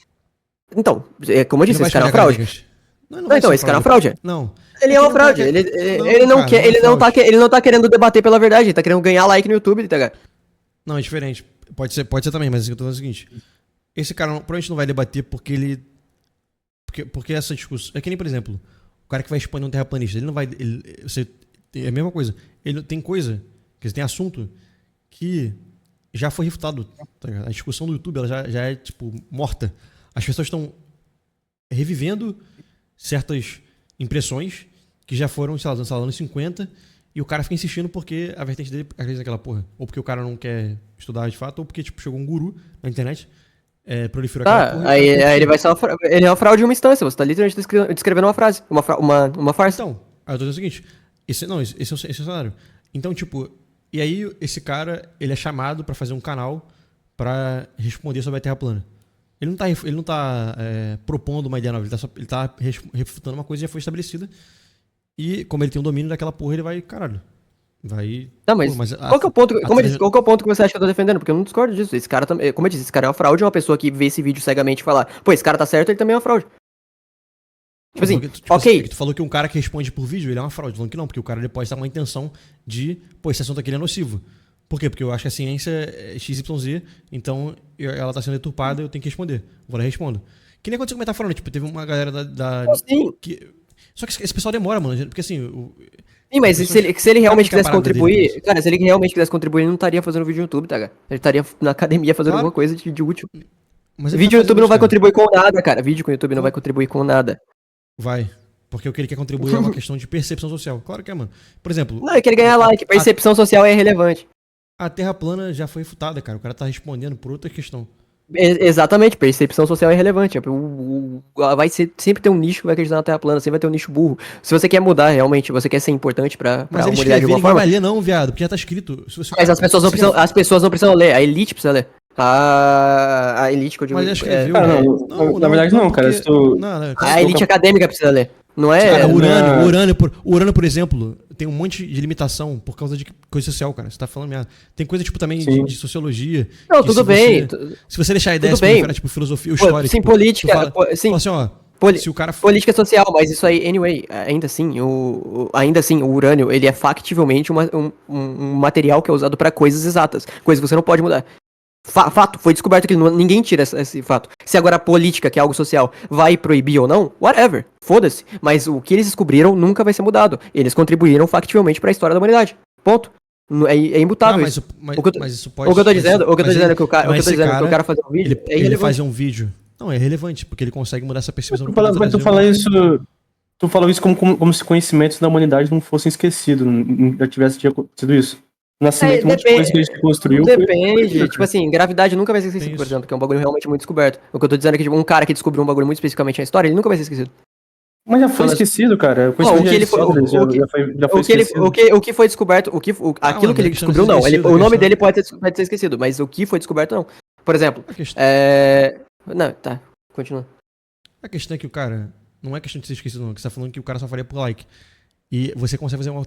Então, como eu
Ele
disse,
não vai
esse cara é uma
escolher
fraude.
acadêmicas. Não, ele não
Não,
vai
então,
ser
esse cara é uma
fraude.
fraude.
Não.
Ele
É
é
que
uma
ele não
fraude.
quer-
Ele não
cara,
quer,
não é fraude.
ele não tá querendo debater pela verdade, ele tá querendo ganhar like no YouTube, TH.
Não, é diferente. Pode ser também, mas eu tô falando o seguinte. Esse cara provavelmente não vai debater porque ele. Porque essa discussão. É que nem, por exemplo, o cara que vai expor um terraplanista. Ele não vai. É a mesma coisa. Ele tem coisa. Quer dizer, tem assunto que já foi refutado. Tá ligado? A discussão do YouTube ela já é, tipo, morta. As pessoas estão revivendo certas impressões que já foram, sei lá, nos anos 50. E o cara fica insistindo porque a vertente dele acredita naquela porra. Ou porque o cara não quer estudar de fato, ou porque tipo, chegou um guru na internet, proliferou aquela
Tá,
porra.
aí ele vai ser ele é uma fraude de uma instância, você tá literalmente descrevendo uma frase, uma farsa.
Então, aí eu tô dizendo o seguinte: esse é o cenário. Então, tipo, e aí esse cara ele é chamado pra fazer um canal pra responder sobre a Terra plana. Ele não tá propondo uma ideia nova, ele tá refutando uma coisa que já foi estabelecida. E como ele tem o domínio daquela porra, ele vai, caralho. Vai.
Não, mas,
Pô,
qual que é o ponto, como eu disse, qual que é o ponto que você acha que eu tô defendendo? Porque eu não discordo disso. Esse cara também, como eu disse, esse cara é uma fraude, é uma pessoa que vê esse vídeo cegamente e fala, pô, esse cara tá certo, ele também é uma fraude. Tipo assim, ok.
Tu falou que um cara que responde por vídeo, ele é uma fraude. Falando que não, porque o cara ele pode estar com uma intenção de, pô, esse assunto aqui é nocivo. Por quê? Porque eu acho que a ciência é XYZ, então ela tá sendo deturpada, eu tenho que responder. Vou lá e respondo. Que nem aconteceu com o Metaforando, tipo, teve uma galera
Sim.
Só que esse pessoal demora, mano, porque assim...
Sim, mas se ele realmente quisesse contribuir,
dele,
cara, se ele realmente quisesse contribuir, ele não estaria fazendo vídeo no YouTube, tá, cara? Ele estaria na academia fazendo
Claro.
alguma coisa de útil.
Mas ele
Vídeo no
tá
YouTube
fazendo
não vai
isso, cara.
contribuir com nada, cara. Vídeo com o YouTube não vai contribuir com nada.
Vai. Porque o que ele quer contribuir é uma questão de percepção social. Claro que é, mano. Por exemplo...
Não, ele quer ganhar like. Percepção social é irrelevante.
A Terra plana já foi refutada, cara. O cara tá respondendo por outra questão.
Exatamente, percepção social é irrelevante. Vai sempre ter um nicho que vai acreditar na Terra plana, sempre vai ter um nicho burro. Se você quer mudar realmente, você quer ser importante pra
Mas ele
humanidade de
escrever,
alguma
ninguém
forma.
vai ler não, viado, porque já tá escrito.
Mas as pessoas não precisam ler, a elite precisa ler. A elite que eu digo.
Mas já escreveu.
Cara, não, na verdade não, cara.
porque-
Se tu,
Não,
A elite acadêmica precisa ler. Não é.
Cara,
na-
o urânio, por exemplo, tem um monte de limitação por causa de coisa social, cara. Você tá falando merda. Tem coisa, tipo, também
Sim.
de sociologia.
Não,
que
tudo
se
bem.
Se você deixar a ideia
Tudo bem.
proliferar, tipo, filosofia ou história.
Sim,
tipo,
política.
tu fala,
Sim,
fala assim, ó,
poli-
se o cara...
política social, mas isso aí, anyway, ainda assim, o urânio, ele é factivelmente um material que é usado pra coisas exatas. Coisa que você não pode mudar. Fato, foi descoberto que ninguém tira esse fato. Se agora a política, que é algo social, vai proibir ou não, whatever, foda-se. Mas o que eles descobriram nunca vai ser mudado. Eles contribuíram factivelmente pra história da humanidade. Ponto. É imutável.
Não,
isso.
mas isso pode...
O que eu tô dizendo, é que o
mas esse
cara fazer um vídeo é
ele
irrelevante.
fazer um vídeo... Não, é relevante, porque ele consegue mudar essa percepção.
mas tu falou isso como se conhecimentos da humanidade não fossem esquecidos, não tivesse acontecido isso. Nascimento, um monte de
depende.
coisa que a gente construiu. foi-
Depende. Tipo assim, gravidade nunca vai ser esquecido,
Tem
por
isso.
exemplo, que é um bagulho realmente muito descoberto. O que eu tô dizendo é que tipo, um cara que descobriu um bagulho muito especificamente na história, ele nunca vai ser esquecido.
Mas já foi
Quando as-
esquecido, cara. O
Ó, o
conhecimento
que
já
ele foi,
existe, já foi esquecido.
o que foi descoberto, aquilo
mano,
que
a
ele
questão de
descobriu,
ser
não.
esquecido,
O
a
nome
questão-
dele pode ser esquecido, mas o que foi descoberto, não. Por exemplo,
A questão,
não, tá, continua.
a questão é que o cara. Não é questão de ser esquecido, não. Que você tá falando que o cara só faria por like. E você consegue fazer uma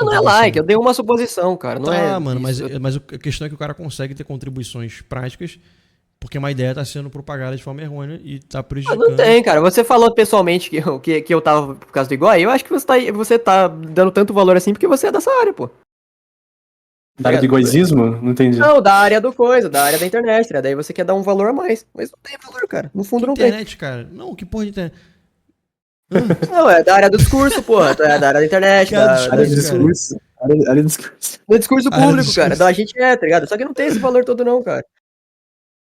Não é like, eu dei uma suposição, cara, não é
mano,
isso.
mas a questão é que o cara consegue ter contribuições práticas porque uma ideia tá sendo propagada de forma errônea e tá prejudicando.
Não tem, cara. Você falou pessoalmente que eu tava por causa do Igor, eu acho que você tá dando tanto valor assim porque você é dessa área, pô.
Da área do egoísmo? Não entendi.
Não, da área da área da internet, né? Daí você quer dar um valor a mais. Mas não tem valor, cara. No fundo
Que
não tem.
internet, cara? Não, que porra de internet?
Não, é da área do discurso, porra. É da área da internet,
Cara,
Área do
Discurso,
discurso. Área do discurso.
do discurso
Área do
público, cara.
discurso.
Da gente tá ligado? Só que não tem esse valor todo, não, cara.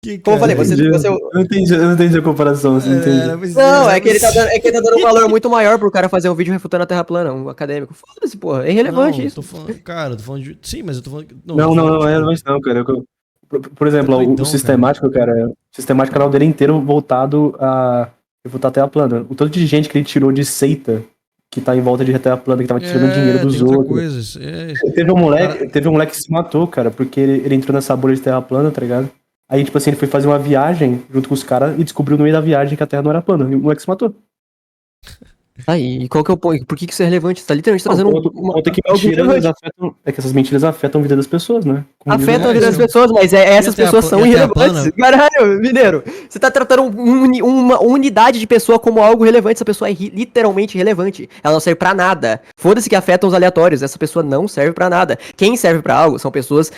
Que,
Como eu falei,
cara?
Eu não entendi a comparação, você não entendi.
Não, é que ele tá dando um valor muito maior pro cara fazer um vídeo refutando a Terra plana, um acadêmico. Foda-se, porra. É irrelevante
Não,
isso.
tô falando, cara, tô falando de. Sim, mas eu tô falando.
Não,
tô falando,
é
tipo,
relevante não, cara. Por exemplo,
Tá doidão,
o sistemático, cara, o sistemático canal dele inteiro voltado a refutar a Terra plana. O tanto de gente que ele tirou de seita que tá em volta de Terra plana, que tava tirando dinheiro dos
tem outra
outros.
coisa.
Teve um moleque que se matou, cara, porque ele entrou nessa bolha de Terra plana, tá ligado? Aí, tipo assim, ele foi fazer uma viagem junto com os caras e descobriu no meio da viagem que a Terra não era plana. E o moleque se matou.
Tá, e qual que é o ponto? Por que isso é relevante? Você tá literalmente
Não,
trazendo
o ponto é que
algo relevante.
é que essas mentiras afetam a vida das pessoas, né? Como diz
Afetam a
o-
vida das pessoas, mas essas
E a Terra
pessoas são
e a Terra
irrelevantes.
plana?
Caralho, mineiro. Você tá tratando uma unidade de pessoa como algo relevante. Essa pessoa é literalmente relevante. Ela não serve pra nada. Foda-se que afetam os aleatórios. Essa pessoa não serve pra nada. Quem serve pra algo são pessoas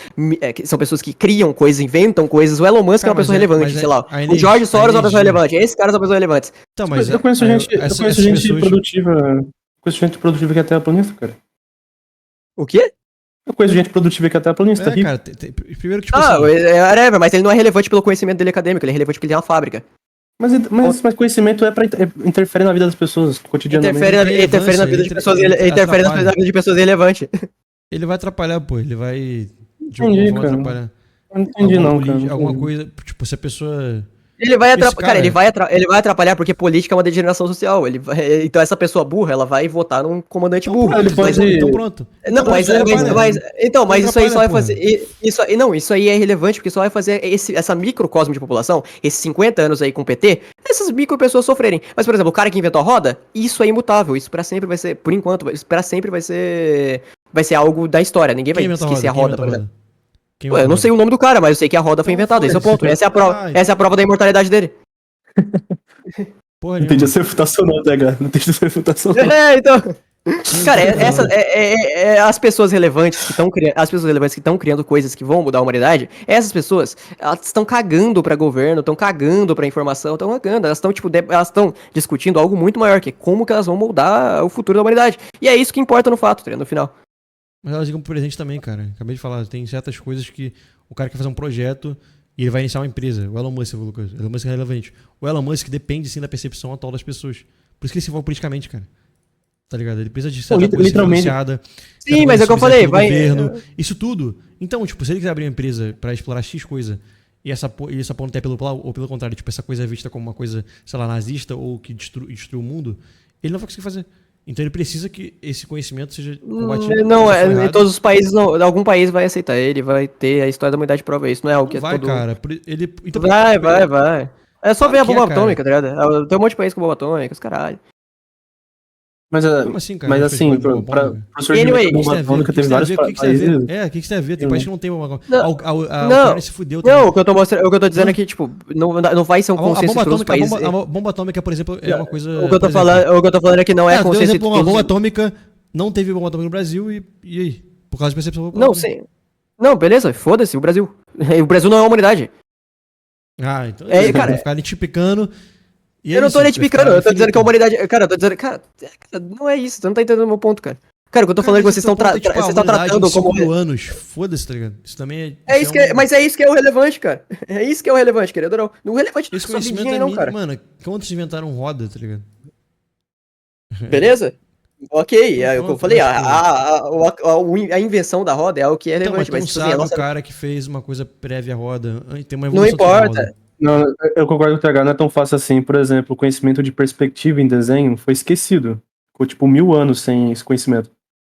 que criam coisas, inventam coisas. O Elon Musk é
Cara,
uma pessoa
mas
relevante, sei lá.
a
O George Soros é uma pessoa
energia-
relevante. Esses caras são pessoas relevantes.
Então, mas
Eu conheço
essas
gente
pessoas-
produtiva. Conheço gente produtiva que é terraplanista, cara.
O quê?
Eu conheço gente produtiva que é terraplanista, rico.
cara, primeiro que, tipo
Ah,
assim,
mas ele não é relevante pelo conhecimento dele acadêmico. Ele é relevante porque ele tem uma fábrica.
Mas conhecimento interfere na vida das pessoas cotidianamente.
Interfere na vida de pessoas irrelevantes.
ele vai atrapalhar, pô. Ele vai. De
Entendi,
alguma forma
cara.
atrapalhar.
Eu não entendi, não, cara.
Alguma coisa. Tipo, se a pessoa.
Ele vai
Esse
atrapalhar,
cara-
ele vai atrapalhar porque política é uma degeneração social. Então essa pessoa burra, ela vai votar num comandante burro.
ele pode-
Então pronto.
Não, mas isso aí só vai fazer. Isso aí é irrelevante, porque só vai fazer essa microcosmo de população, esses 50 anos aí com o PT, essas micro pessoas sofrerem. Mas, por exemplo, o cara que inventou a roda, isso é imutável. Isso pra sempre vai ser, por enquanto, isso pra sempre vai ser. Vai ser algo da história. Ninguém vai
Quem inventou
esquecer a
Quem
roda,
inventou
por exemplo.
Quem
Ué, eu
inventou
não sei o nome do cara, mas eu sei que a roda foi
Então,
inventada. Esse é o ponto.
foda-se.
Essa é a prova da imortalidade dele.
Porra
Não entendi
nenhuma.
essa refutação, não, TH. Não entendi essa refutação, não.
Então. Cara, as pessoas relevantes que estão criando coisas que vão mudar a humanidade, essas pessoas, elas estão cagando pra governo, estão cagando pra informação, estão cagando, elas estão elas estão discutindo algo muito maior, que é como que elas vão moldar o futuro da humanidade. E é isso que importa no fato, no final.
Mas elas ligam pro presente também, cara. Acabei de falar, tem certas coisas que o cara quer fazer um projeto e ele vai iniciar uma empresa. O Elon Musk, o Elon Musk é relevante. O Elon Musk depende sim da percepção atual das pessoas. Por isso que ele se envolve politicamente, cara. Tá ligado? Ele precisa de certa coisa
literalmente.
financiada.
Sim,
certa
mas
coisa
é o que eu falei,
subsidiada
vai-
pelo governo, isso tudo. Então, tipo, se ele quiser abrir uma empresa pra explorar X coisa e essa porra não tem pelo ou pelo contrário, tipo, essa coisa é vista como uma coisa, sei lá, nazista ou que destrui o mundo, ele não vai conseguir fazer. Então ele precisa que esse conhecimento seja combatido.
Não,
se for
em
errado.
todos os países, não, algum país vai aceitar ele, vai ter a história da humanidade prova isso, não é algo que é
Vai,
todo...
cara. Ele, então,
Vai. É só
Claro
ver a
que é,
bomba
cara.
atômica, tá ligado? Tem um monte de país com bomba atômica, os caralho.
Mas,
Como assim, cara?
mas
Não
assim,
fez bomba
pra
atômica?
surgimento
Anyway,
da
O que
bomba
isso tem a ver?
atômica,
O que
teve
isso tem a
vários
ver? O que isso tem a ver?
países.
É, o que isso tem a ver? Tem
Sim.
país que não tem bomba atômica.
Não.
A
Não.
Ucrânia se fudeu também.
Não, o que eu tô dizendo é que, tipo, não vai ser um
A bomba
consenso de todos os
atômica,
países.
a bomba atômica, por exemplo, é uma coisa.
O que eu tô
por exemplo,
falando é que não é
por
consenso de
exemplo, uma
todos
bomba
os...
atômica não teve bomba atômica no Brasil e aí? Por causa de percepção
Não, sim. Não, beleza, foda-se, o Brasil. O Brasil não é uma humanidade.
Ah, então
Cara,
vai ficar nitpicando. E
eu não tô
isso,
nitpicando,
vai
eu tô
ficar
dizendo que a
infinito.
humanidade... Cara, eu tô dizendo... Cara, não é isso, você não tá entendendo o meu ponto, cara. Cara, o que eu tô falando é que vocês estão
Cara, tipo, a
vocês estão
humanidade
tratando
em 5
como...
mil anos. Foda-se, tá ligado? Isso também é.
É isso que mas é isso que é o relevante, cara. É isso que é o relevante, querido. Não, o relevante não é
Esse
sua
conhecimento
vidinha aí,
é
não,
mínimo,
cara.
mano. Quantos inventaram roda, tá ligado?
Beleza? Ok, é o que eu
Pronto,
falei,
mas,
a invenção da roda é o que é
Então, mas
relevante,
tu não
mas tipo assim,
sabe o cara que fez uma coisa prévia à roda. Tem uma
não
evolução de uma
importa.
roda.
Não, eu concordo com o TH, não é tão fácil assim. Por exemplo, o conhecimento de perspectiva em desenho foi esquecido. Ficou tipo 1000 anos sem esse conhecimento.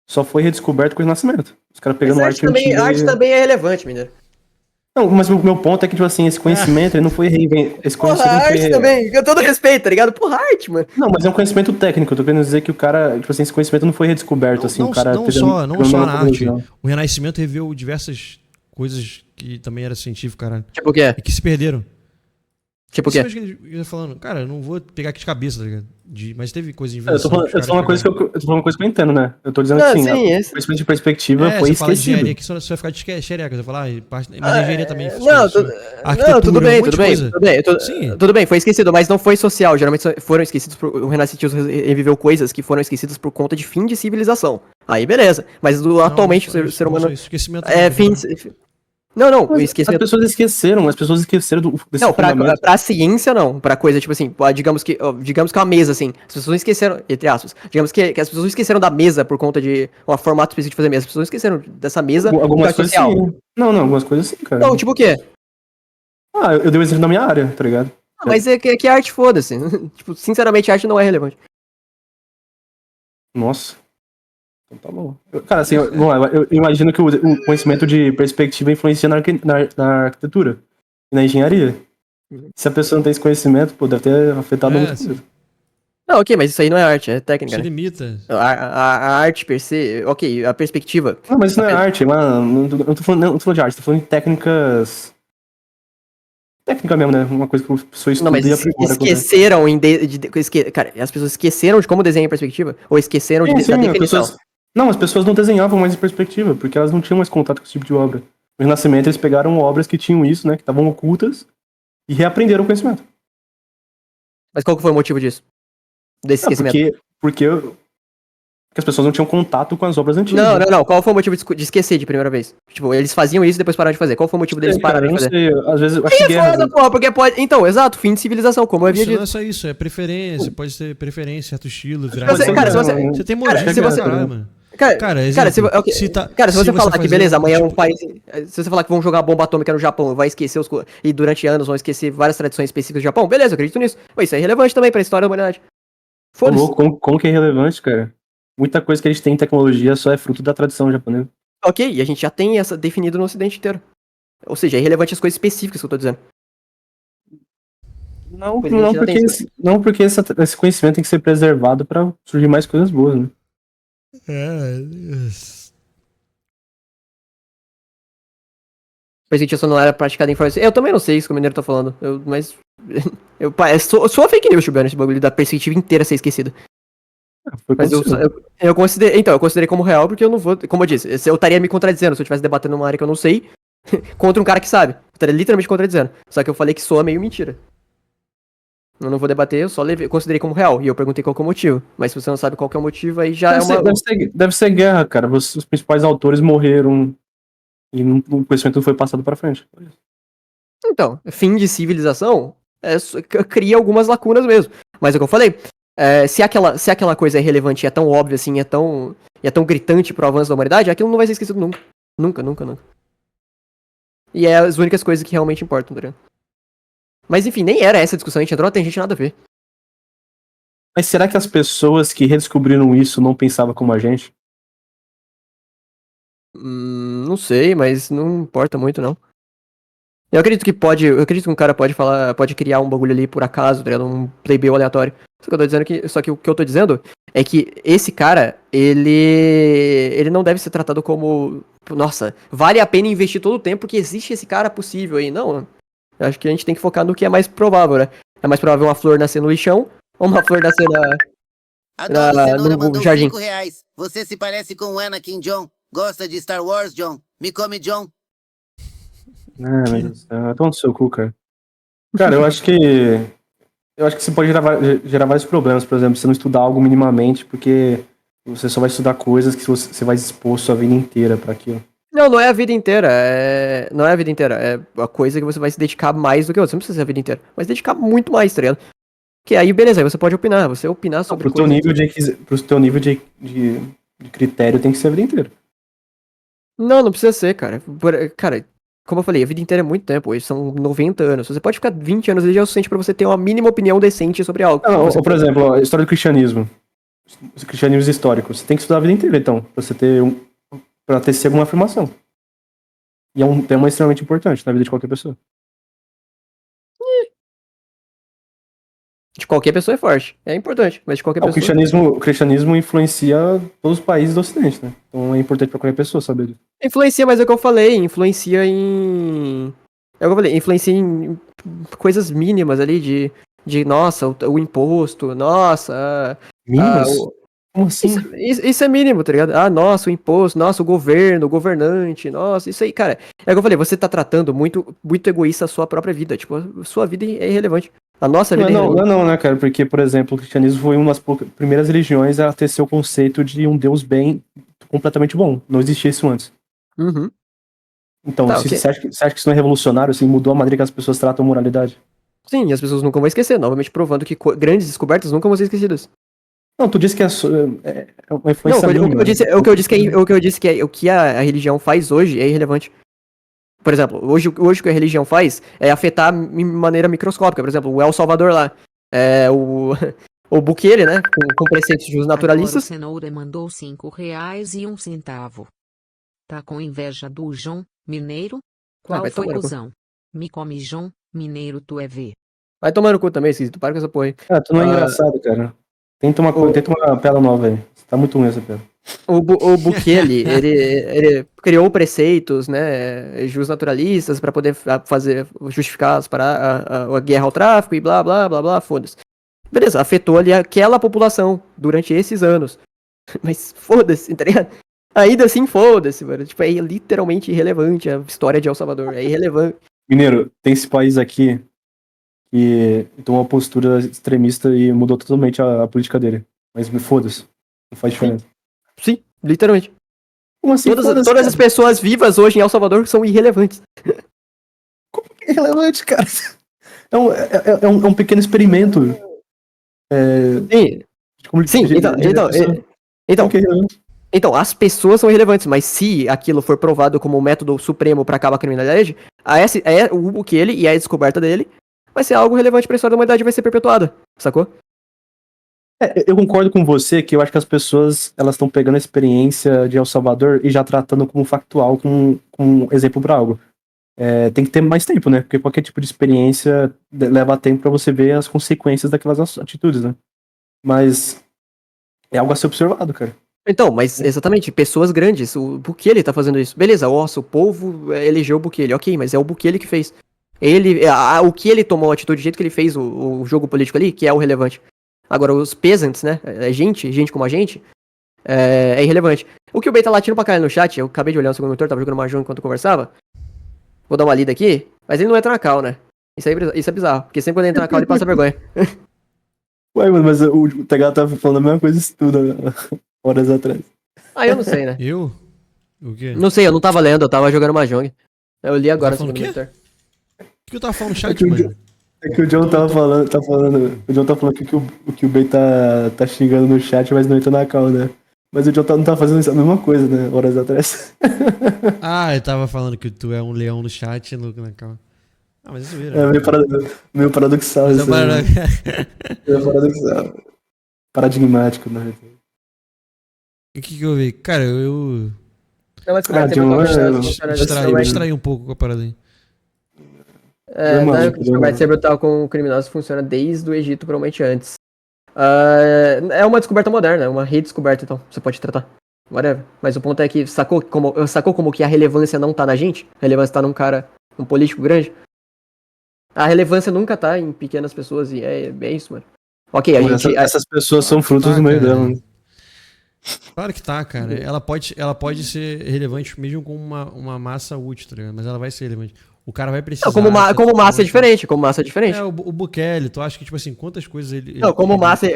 Só foi redescoberto com o Renascimento. Os caras
Mas
pegando arte antiga
arte
e...
também é relevante, menino.
Não, mas o meu ponto é que, tipo assim, esse conhecimento, ele não foi reinventado. Esse
Porra,
conhecimento não foi.
arte também, com todo respeito, tá ligado? Porra, arte, mano.
Não, mas é um conhecimento técnico. Eu tô querendo dizer que o cara, tipo assim, esse conhecimento não foi redescoberto, assim, o cara
Não
teve
só, não
pegou
só
uma
na arte.
conclusão.
O Renascimento reviu diversas coisas que também era científico, cara.
Tipo o quê?
E que se perderam.
Tipo o
Isso
quê?
mesmo que ele ia falando, cara, eu não vou pegar aqui de cabeça, tá ligado? Mas teve coisa de
Eu tô
invenção
falando,
que os
eu tô
caras
falando uma coisa
pegaram.
eu tô falando uma coisa que eu entendo, né? Eu tô dizendo que
Não,
sim,
sim,
o conhecimento de perspectiva foi
Você fala de engenharia
esquecido.
aqui, você vai ficar de xereca. Você vai falar, mas a engenharia também.
Não, não, tudo
Arquitetura, um
bem,
monte
tudo
de
bem,
coisa.
tudo bem,
Sim.
tudo bem, foi esquecido, mas não foi social. Geralmente foram esquecidos o Renascentismo reviveu coisas que foram esquecidas por conta de fim de civilização. Aí beleza, mas atualmente o ser
Não
humano
só isso. Esquecimento também,
é
tá
fim.
ligado?
Não, não, o
Mas
esquecimento.
as pessoas esqueceram desse
Não,
fundamento.
pra ciência não. Pra coisa, tipo assim, digamos que é uma mesa, assim. As pessoas esqueceram, entre aspas. Digamos que as pessoas esqueceram da mesa por conta de um formato específico de fazer mesa. As pessoas esqueceram dessa mesa por
Algumas
causa
coisas
social.
sim. Não, algumas coisas sim, cara.
Não, tipo o quê?
Ah, eu dei o exemplo da minha área, tá ligado?
Ah, mas é que arte foda-se. Tipo, sinceramente, arte não é relevante.
Nossa. Então tá bom. Cara, assim, vamos lá, eu imagino que o conhecimento de perspectiva influencia na arquitetura e na engenharia. Se a pessoa não tem esse conhecimento, pô, deve ter afetado muita
Sim.
coisa.
Não, ok, mas isso aí não é arte, é técnica,
Se
né?
limita.
A arte per se, ok, a perspectiva.
Não, mas isso
A
não é
pe-
arte, mano. Não tô falando de arte, tô falando de técnicas. Técnica mesmo, né? Uma coisa que a pessoa
Não, mas
estuda e aprimora com o tempo.
esqueceram cara, as pessoas esqueceram de como desenhar em perspectiva? Ou esqueceram
Sim,
da
sim,
definição?
as pessoas não desenhavam mais em perspectiva, porque elas não tinham mais contato com esse tipo de obra. No Renascimento, eles pegaram obras que tinham isso, né? Que estavam ocultas, e reaprenderam o conhecimento.
Mas qual que foi o motivo disso? Desse
Ah,
esquecimento?
porque as pessoas não tinham contato com as obras antigas.
Não,
Né?
não, não. Qual foi o motivo de esquecer de primeira vez? Tipo, eles faziam isso e depois pararam de fazer. Qual foi o motivo deles
Sei, cara,
pararem
eu
de
não
fazer?
sei. Às vezes eu acho
Aí
que
é
guerras.
foda, porra, porque pode. Então, exato, fim de civilização, como eu havia
Isso não é
dito.
só isso, é preferência. Pode ser preferência, certo estilo, virar.
Você, cara, se você.
Você tem
Cara,
modismo
se
pra
você.
caralho, mano.
Cara,
Cara,
cara, se,
exemplo,
ok,
se tá-
cara, se
se
você
você
falar que
fazer
beleza, amanhã um
tipo,
país. Se você falar que vão jogar bomba atômica no Japão, vai esquecer e durante anos vão esquecer várias tradições específicas do Japão, beleza, eu acredito nisso. Pô, isso é relevante também pra história da humanidade.
Ô,
Foda-se.
louco, como que é relevante, cara? Muita coisa que a gente tem em tecnologia só é fruto da tradição japonesa.
Ok, e a gente já tem essa definido no ocidente inteiro. Ou seja, é relevante as coisas específicas que eu tô dizendo.
Não,
Pois a gente já tem isso.
não porque esse conhecimento tem que ser preservado pra surgir mais coisas boas, né?
Pois a gente só não era praticada em informação. Eu também não sei isso que o Mineiro tá falando. Mas. Eu sou fake news, Chubano, esse bagulho da perspectiva inteira ser esquecida.
Foi
Mas
aconteceu.
eu considerei. Então, eu considerei como real porque eu não vou. Como eu disse, eu estaria me contradizendo se eu estivesse debatendo uma área que eu não sei contra um cara que sabe. Eu estaria literalmente contradizendo. Só que eu falei que soa meio mentira. Eu não vou debater, eu só considerei como real. E eu perguntei qual que é o motivo. Mas se você não sabe qual que é o motivo, aí já
Deve ser guerra, cara. Os principais autores morreram e o conhecimento não foi passado pra frente.
Então, fim de civilização cria algumas lacunas mesmo. Mas é o que eu falei. Se aquela coisa é relevante e é tão óbvia assim, é tão gritante pro avanço da humanidade, aquilo não vai ser esquecido nunca. Nunca, nunca, nunca. E é as únicas coisas que realmente importam, tá ligado? Mas enfim, nem era essa a discussão, a gente entrou, tem gente nada a ver.
Mas será que as pessoas que redescobriram isso não pensavam como a gente?
Não sei, mas não importa muito, não. Eu acredito que um cara pode criar um bagulho ali por acaso, tá ligado? Um plebeu aleatório. Só que o que eu tô dizendo é que esse cara, ele não deve ser tratado como, nossa, vale a pena investir todo o tempo que existe esse cara possível aí. Não, eu acho que a gente tem que focar no que é mais provável, né? É mais provável uma flor nascer no lixão ou uma flor nascer
Adoro, Cenoura
no
mandou
jardim.
R$ 5. Você se parece com o Anakin, John. Gosta de Star Wars, John? Me come, John.
Ah, meu Deus do céu. Toma no seu cu, cara. Cara, eu acho que. Eu acho que você pode gerar vários problemas, por exemplo, você não estudar algo minimamente, porque você só vai estudar coisas que você vai expor sua vida inteira pra aquilo.
Não, não é a vida inteira. Não é a vida inteira. É a coisa que você vai se dedicar mais do que outra. Você não precisa ser a vida inteira. Mas dedicar muito mais, tá ligado? Que aí, beleza, aí você pode opinar. Você opinar sobre
Pro teu
coisas...
nível de critério tem que ser a vida inteira.
Não precisa ser, cara. Cara, como eu falei, a vida inteira é muito tempo. Hoje são 90 anos. Você pode ficar 20 anos ali já é o suficiente pra você ter uma mínima opinião decente sobre algo.
Ou, por exemplo, a história do cristianismo. Os cristianismos históricos. Você tem que estudar a vida inteira, então, pra ter alguma afirmação. E é um tema extremamente importante na vida de qualquer pessoa.
De qualquer pessoa é forte. É importante, mas de qualquer
O
pessoa...
cristianismo influencia todos os países do Ocidente, né? Então é importante pra qualquer pessoa saber disso.
Influencia, mas é o que eu falei. Influencia em... É o que eu falei. Influencia em coisas mínimas ali de nossa, o imposto. Nossa...
Mínimos? Como assim?
Isso é mínimo, tá ligado? Ah, nossa, o imposto, nossa, o governo, o governante, nossa, isso aí, cara. É o que eu falei, você tá tratando muito, muito egoísta a sua própria vida. Tipo, a sua vida é irrelevante. A nossa vida é irrelevante.
Não, né, cara? Porque, por exemplo, o cristianismo foi uma das primeiras religiões a ter seu conceito de um Deus bem completamente bom. Não existia isso antes.
Uhum.
Então,
Tá,
você
ok.
acha que isso não é revolucionário, assim, mudou a maneira que as pessoas tratam a moralidade?
Sim, e as pessoas nunca vão esquecer, novamente provando que grandes descobertas nunca vão ser esquecidas.
Não, tu disse que é uma
Não,
influência
o que
mínima.
eu disse, o que eu disse que o que a religião faz hoje é irrelevante. Por exemplo, hoje o que a religião faz é afetar de maneira microscópica. Por exemplo, o El Salvador lá. O Bukele, né? Com preceitos
Agora o
naturalistas.
Cenoura mandou R$5,01. Tá com inveja do João, mineiro? Qual
vai
foi,
tomar no cu.
cuzão? Me come, João, mineiro tu é ver.
Vai tomar no cu também, esquisito. Para com essa porra aí.
Ah, tu não é
Ah,
engraçado, cara. Tenta uma piada nova aí. Tá muito ruim essa piada.
O Bukele, ele criou preceitos, né, justnaturalistas para poder justificar a guerra ao tráfico e blá, blá, blá, blá, foda-se. Beleza, afetou ali aquela população durante esses anos. Mas foda-se, tá ligado? Ainda assim, foda-se, mano. Tipo, é literalmente irrelevante a história de El Salvador. É irrelevante.
Mineiro, tem esse país aqui que tomou uma postura extremista e mudou totalmente a política dele. Mas me foda-se. Não faz diferença.
Sim, literalmente.
Como assim?
Todas
Foda-se,
as pessoas vivas hoje em El Salvador são irrelevantes.
cara? É irrelevante, cara. É um pequeno experimento.
Sim,
Como
sim, então,
que é irrelevante?
então, as pessoas são irrelevantes, mas se aquilo for provado como um método supremo para acabar com a criminalidade, o Bukele e a descoberta dele vai ser algo relevante para a história da humanidade e vai ser perpetuada, sacou?
Eu concordo com você que eu acho que as pessoas elas estão pegando a experiência de El Salvador e já tratando como factual, como um exemplo para algo. Tem que ter mais tempo, né? Porque qualquer tipo de experiência leva tempo para você ver as consequências daquelas atitudes, né? Mas é algo a ser observado, cara.
Então, mas exatamente, pessoas grandes, o Bukele tá fazendo isso. Beleza, nossa, o povo elegeu o Bukele, ok, mas é o Bukele que fez. O que ele tomou, a atitude, do jeito que ele fez o jogo político ali, que é o relevante. Agora, os peasants, né, gente como a gente, é irrelevante. O que o Bey tá latindo pra caralho no chat, eu acabei de olhar no segundo monitor, tava jogando Mahjong enquanto eu conversava. Vou dar uma lida aqui, mas ele não entra na cal, né? Isso é bizarro, porque sempre quando ele entra na cal ele passa vergonha.
Ué, mano, mas o TH tava falando a mesma coisa isso tudo horas atrás.
Ah, eu não sei, né?
Eu? O quê?
Não sei, eu não tava lendo, eu tava jogando Mahjong. Eu li agora no
falando
segundo
o quê?
monitor.
O que eu tava falando no chat, mano?
É que o John tava falando, o John tá falando que o Bey tá xingando no chat, mas não entra na cal, né? Mas o John não tá fazendo a mesma coisa, né? Horas atrás.
Ah, eu tava falando que tu é um leão no chat e na calma. Ah, mas isso vira.
É meio paradoxal
Mas
isso. Meio paradoxal. Paradigmático, né?
O que eu vi? Cara, eu
Não, mas como é que
John,
distraí um pouco com a parada aí.
Dramático,
O comércio cerebral com criminosos funciona desde o Egito, provavelmente antes. É uma descoberta moderna, é uma redescoberta, então. Você pode tratar. Whatever. Mas o ponto é que sacou como que a relevância não tá na gente? A relevância tá num cara, um político grande? A relevância nunca tá em pequenas pessoas e é isso, mano. Ok, a gente...
Essas pessoas são frutos do meio
cara.
dela. Né?
Claro que tá, cara. Ela pode ser relevante mesmo com uma massa útil, tá ligado? Mas ela vai ser relevante. O cara vai precisar...
Não, como massa é diferente, como massa é diferente.
O Bukele, tu acha que, tipo assim, quantas coisas ele...
Não, como massa...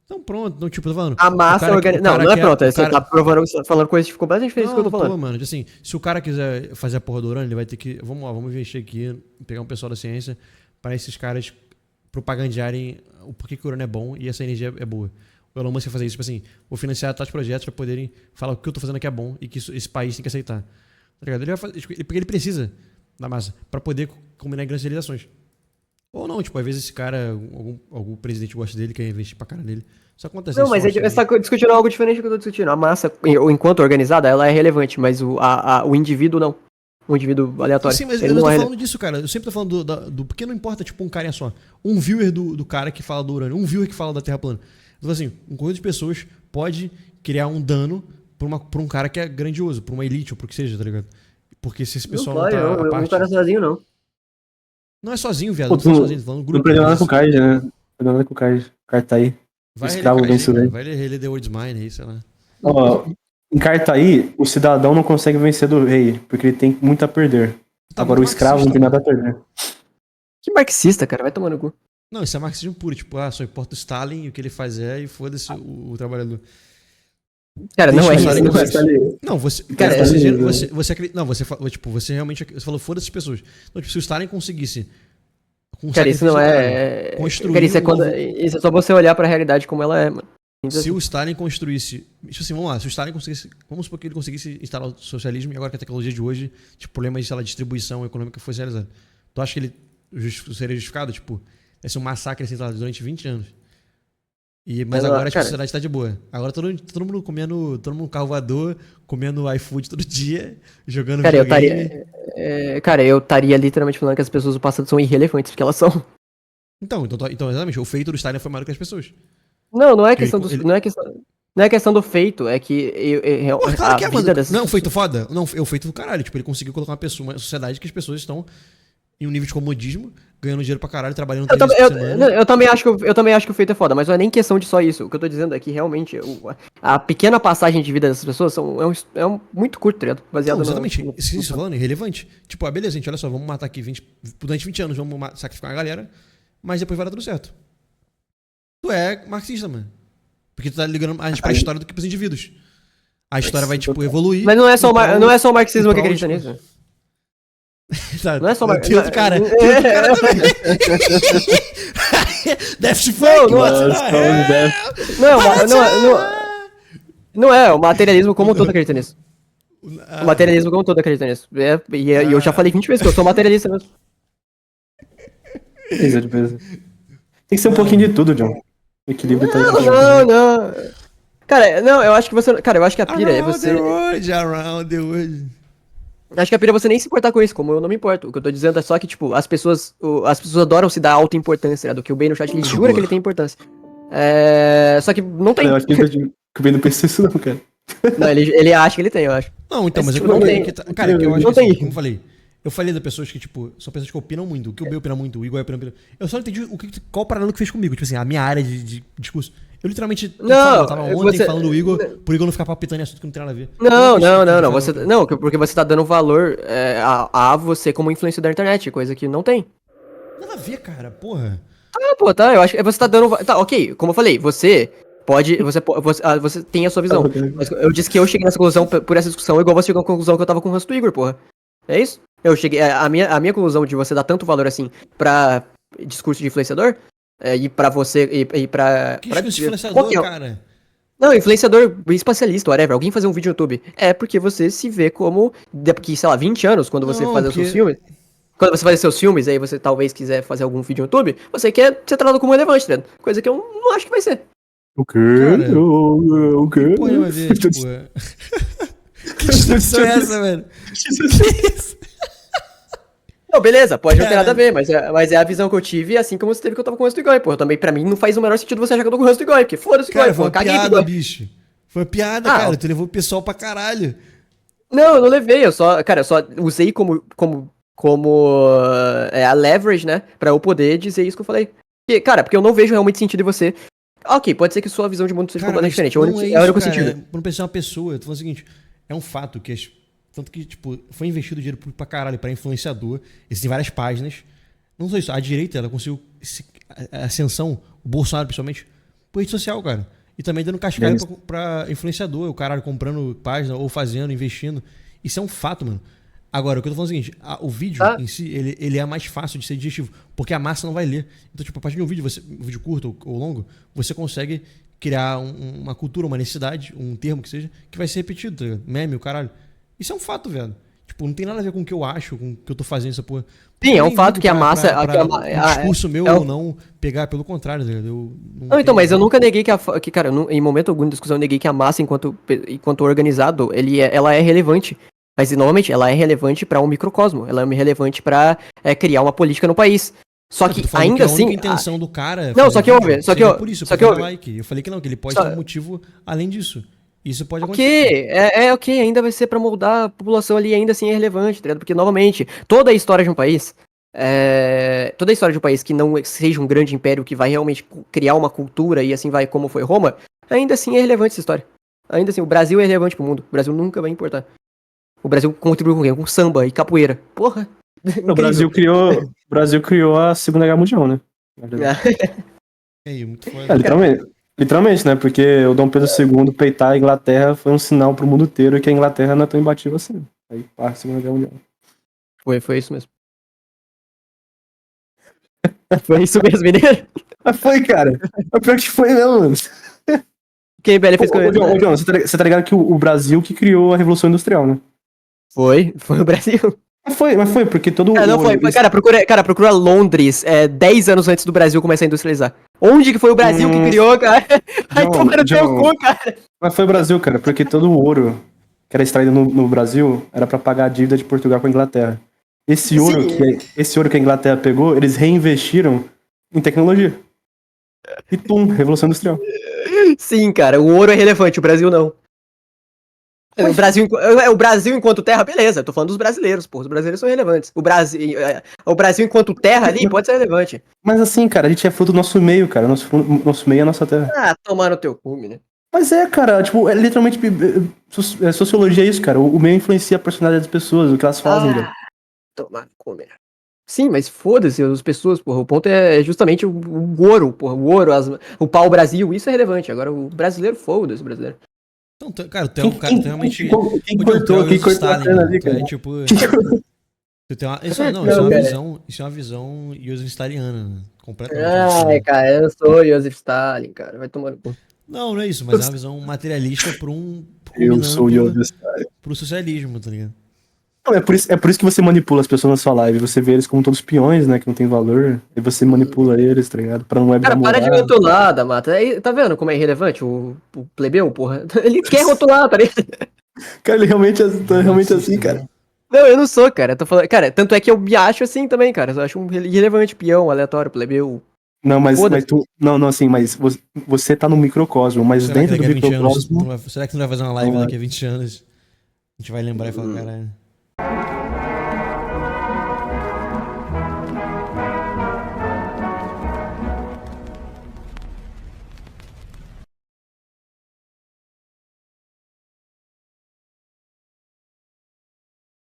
Então pronto, não, tipo, tô falando...
A massa organizada... Não é pronto, você tá falando coisas completamente diferentes do que eu tô falando.
Não, mano, assim, se o cara quiser fazer a porra do urânio, ele vai ter que... Vamos investir aqui, pegar um pessoal da ciência, para esses caras propagandearem o porquê que o urânio é bom e essa energia é boa. O Elon Musk vai fazer isso, tipo assim, vou financiar tais projetos pra poderem falar o que eu tô fazendo aqui é bom e que esse país tem que aceitar. Tá ligado? Ele vai fazer, porque ele precisa da massa pra poder combinar em grandes realizações. Ou não, tipo, às vezes esse cara, algum presidente gosta dele, quer investir pra cara dele. Isso acontece.
Não, mas você tá discutindo algo diferente do que eu tô discutindo. A massa, enquanto organizada, ela é relevante, mas o indivíduo não. O indivíduo aleatório.
Sim, mas
ele
eu não tô
é
falando disso, cara. Eu sempre tô falando do porque não importa, tipo, um cara só. Um viewer do cara que fala do urânio, um viewer que fala da Terra plana. Então, assim, um conjunto de pessoas pode criar um dano pra um cara que é grandioso, pra uma elite ou pro que seja, tá ligado? Porque se esse pessoal não tá
eu
a parte...
não cara sozinho, não.
Não é sozinho, viado.
Pô,
Não é sozinho, tô falando
Não
grupo.
perdeu nada com o Kaid, né? Não perdeu nada com o Kaid. O Kaid tá aí.
Vai
escravo
ler
vence o rei.
Vai ler The World's Mine aí, sei lá.
Ó, em Cartaí, o cidadão não consegue vencer do rei, porque ele tem muito a perder.
Tá
Agora o
muito
escravo não tem
marxista,
nada a perder.
Que marxista, cara. Vai tomar no cu.
Não, isso é marxismo puro. Tipo, só importa o Stalin e o que ele faz e foda-se o trabalhador.
Cara, não é
Deixa
isso.
eu
Não
falar
é.
Não, você.
Cara,
Você acredita. Não, tipo, você realmente. Você falou, foda-se as pessoas. Então, tipo, se o Stalin conseguisse. Com
Cara, isso não
sacrifício do
é.
cara, construir
Cara, isso é,
um
quando...
novo-
isso é só você olhar pra realidade como ela é, mano.
Se o Stalin construísse. Tipo assim, vamos lá, se o Stalin conseguisse. Vamos supor que ele conseguisse instalar o socialismo e agora que a tecnologia de hoje, tipo, problema de, sei lá, distribuição econômica fosse realizado. Tu acha que ele seria justificado? Tipo, ia ser um massacre assim, sei lá, durante 20 anos. Mas agora tipo, a sociedade tá de boa. Agora todo mundo comendo. Todo mundo carro voador, comendo iFood todo dia, jogando
Cara, eu
videogame.
estaria. Cara, eu estaria literalmente falando que as pessoas do passado são irrelevantes, porque elas são.
Então, exatamente, o feito do Stalin foi maior que as pessoas.
Não é questão
Ele-
do. Não é questão do feito, é que
Pô, claro
a
que é,
vida
mano.
dessas
Não, é um
pessoas-
feito foda? Não, é um feito do caralho. Tipo, ele conseguiu colocar uma sociedade que as pessoas estão em um nível de comodismo, ganhando dinheiro pra caralho, trabalhando 3 vezes por semana.
Eu também acho que o feito é foda, mas não é nem questão de só isso. O que eu tô dizendo é que realmente a pequena passagem de vida dessas pessoas muito curto, tá ligado? Baseado
Não, exatamente.
no-
Isso que você tá falando é irrelevante. Tipo, beleza, gente, olha só, vamos matar aqui durante 20 anos, vamos sacrificar a galera, mas depois vai dar tudo certo. Tu é marxista, mano. Porque tu tá ligando mais pra história do que pros indivíduos. A história vai, tipo, evoluir.
Mas não é só, não é só o marxismo que
em prol,
acredita
tipo,
nisso.
Tá,
Não é só
tem outro cara. Tem outro cara também. Daft Punk,
Não é, o materialismo como um todo acredita nisso. O materialismo como um todo acredita nisso. E eu já falei 20 vezes que eu sou materialista mesmo.
Beleza. Tem que ser um pouquinho de tudo, John. O equilíbrio tá aí.
Não. Cara, não, eu acho que você. Cara, eu acho que a pira é você.
Around the world.
Acho que a pira é você nem se importar com isso, como eu não me importo. O que eu tô dizendo é só que, tipo, as pessoas adoram se dar alta importância, né? Do que o Ben no chat ele jura que ele tem importância. Só que não tem.
Eu acho que o Ben não pensa isso, não, cara.
Não, ele acha que ele tem, eu acho.
Não, então, mas é que
tipo,
eu
não
não
tem.
Cara, é que eu acho
Não
que, assim,
tem.
como eu falei, eu falei das pessoas que, tipo, são pessoas que opinam muito. O que o B opina muito, o Igor opina muito. Eu só não entendi qual o paralelo que fez comigo. Tipo assim, a minha área de discurso. Eu literalmente
Não,
eu tava ontem
você-
falando do Igor, por Igor não ficar palpitando em assunto que não tem nada a ver.
Não. Porque você tá dando valor a você como influência da internet, coisa que não tem.
Nada a ver, cara, porra.
Pô, tá, eu acho que você tá dando. Tá, ok, como eu falei, você pode. Você tem a sua visão. Mas eu disse que eu cheguei nessa conclusão por essa discussão, igual você chegou à conclusão que eu tava com o rosto do Igor, porra. É isso? Eu cheguei. A minha conclusão de você dar tanto valor assim pra discurso de influenciador, e pra você. E pra.
Que
pra
discurso influenciador, cara.
Não, influenciador espacialista, whatever, alguém fazer um vídeo no YouTube. É porque você se vê como. Daqui, sei lá, 20 anos, quando você
Não,
fazer os seus
porque-
filmes. Quando você fazer seus filmes, aí você talvez quiser fazer algum vídeo no YouTube, você quer ser tratado como relevante, né? Coisa que eu não acho que vai ser.
O quê?
Cara,
O quê?
Porra, vai ver, tipo. Que discussão é essa, velho?
Não, beleza, pode não ter
Cara.
nada a ver, mas é a visão que eu tive, assim como você teve que eu tava com o rosto do Igor, porra. Também, pra mim, não faz o menor sentido você achar que eu tô com o rosto do Igor, porque foda-se o
Cara,
Igor,
foi
porra,
uma
caguei pro
piada,
Igor.
bicho. Foi uma piada,
Ah,
cara. Tu levou o pessoal pra caralho.
Não, eu não levei, eu só usei como a leverage, né, pra eu poder dizer isso que eu falei. Porque eu não vejo realmente sentido em você. Ok, pode ser que sua visão de mundo seja completamente
mas
diferente, é o
não
único,
é
é o único
isso, cara.
sentido.
Pra não pensar uma pessoa, eu tô falando o seguinte, é um fato que tanto que, tipo, foi investido dinheiro pra caralho pra influenciador, existem várias páginas. Não só isso, a direita, ela conseguiu a ascensão, o Bolsonaro principalmente, por rede social, cara. E também dando cascalho pra influenciador, o caralho comprando página ou fazendo, investindo. Isso é um fato, mano. Agora, o que eu tô falando é o seguinte, o vídeo
Tá.
em si, ele é mais fácil de ser digestivo, porque a massa não vai ler. Então, tipo, a partir de um vídeo, um vídeo curto ou longo, você consegue criar uma cultura, uma necessidade, um termo que seja, que vai ser repetido, tá ligado? Meme, o caralho. Isso é um fato, velho. Tipo, não tem nada a ver com o que eu acho, com o que eu tô fazendo essa porra.
Sim, é
Eu
um
nem
fato
ligo
que a massa.
um discurso meu
é o-
ou não pegar, pelo contrário, tá ligado?
Não, então, mas eu nunca neguei que cara, em momento algum da discussão eu neguei que a massa, enquanto organizado, ela é relevante. Mas, novamente, ela é relevante pra um microcosmo. Ela é relevante pra criar uma política no país. Só que, ainda
a
assim.
única intenção do cara.
Não,
fazer
só que
vídeo
ouve, só que
seja
eu-
por isso,
só
pra
que
dar
ouve.
like. Eu falei que não, que ele pode
Só-
ter um motivo além disso. Isso pode
Ok,
acontecer.
ok, ainda vai ser pra moldar a população ali, ainda assim é relevante, tá ligado? Porque, novamente, toda a história de um país. Toda a história de um país que não seja um grande império que vai realmente criar uma cultura e assim vai como foi Roma, ainda assim é relevante essa história. Ainda assim, o Brasil é relevante pro mundo. O Brasil nunca vai importar. O Brasil contribuiu com quê? Com samba e capoeira. Porra!
O Brasil criou a Segunda Guerra Mundial, né? Na verdade.
É aí, muito foda.
Literalmente, né? Porque o Dom Pedro II peitar a Inglaterra foi um sinal pro mundo inteiro que a Inglaterra não é tão imbatível assim. Aí parte a Segunda Guerra Mundial.
Foi isso mesmo. Foi isso mesmo, mineiro.
Mas foi, cara. É pior que foi, não, mano.
Quem BL fez com
Ô, John, você tá ligado que o Brasil que criou a Revolução Industrial, né?
Foi o Brasil.
Mas foi, porque todo
Não foi. Procura Londres 10 anos antes do Brasil começar a industrializar. Onde que foi o Brasil que criou, cara? Vai tomar no teu cu, cara.
Mas foi o Brasil, cara, porque todo o ouro que era extraído no Brasil era pra pagar a dívida de Portugal com a Inglaterra. Esse ouro que a Inglaterra pegou, eles reinvestiram em tecnologia. E pum, Revolução Industrial.
Sim, cara, o ouro é relevante, o Brasil não. O Brasil enquanto terra, beleza, eu tô falando dos brasileiros, pô, os brasileiros são relevantes. O Brasil enquanto terra ali pode ser relevante.
Mas assim, cara, a gente é fruto do nosso meio, cara. Nosso meio é a nossa terra.
Ah, tomar no teu cu, né?
Mas cara, tipo, literalmente sociologia é isso, cara. O meio influencia a personalidade das pessoas, o que elas fazem, velho.
Tomar no cu, né? Sim, mas foda-se as pessoas, porra. O ponto é justamente o ouro, porra. O ouro, o pau-brasil, isso é relevante. Agora, o brasileiro, foda-se, o brasileiro.
Então, cara, tu é um cara, tu realmente.
Quem cortou a cena ali, cara?
Tipo. Tu tem uma, isso é uma visão Joseph Staliniana, né? Completamente.
Cara, eu sou Joseph Stalin, cara. Vai tomar no cu.
Não é isso, mas é uma visão materialista
Eu sou o Joseph Stalin.
pro socialismo, tá ligado?
Não, é por isso que você manipula as pessoas na sua live. Você vê eles como todos peões, né? Que não tem valor. E você manipula eles, tá ligado? Pra não é
Cara, para de rotular, Damata. Tá vendo como é irrelevante o plebeu, porra? Ele quer rotular, tá ligado?
Cara, ele realmente é assim, cara.
Não, eu não sou, cara. Eu tô falando, cara, tanto é que eu me acho assim também, cara. Eu acho um irrelevante, peão, aleatório, plebeu.
Não, mas tu. Não, assim, mas você tá no microcosmo, mas
Será
dentro
que
do
daqui a 20 anos,
microcosmo.
será que tu não vai fazer uma live daqui a 20 anos? A gente vai lembrar e falar, caralho.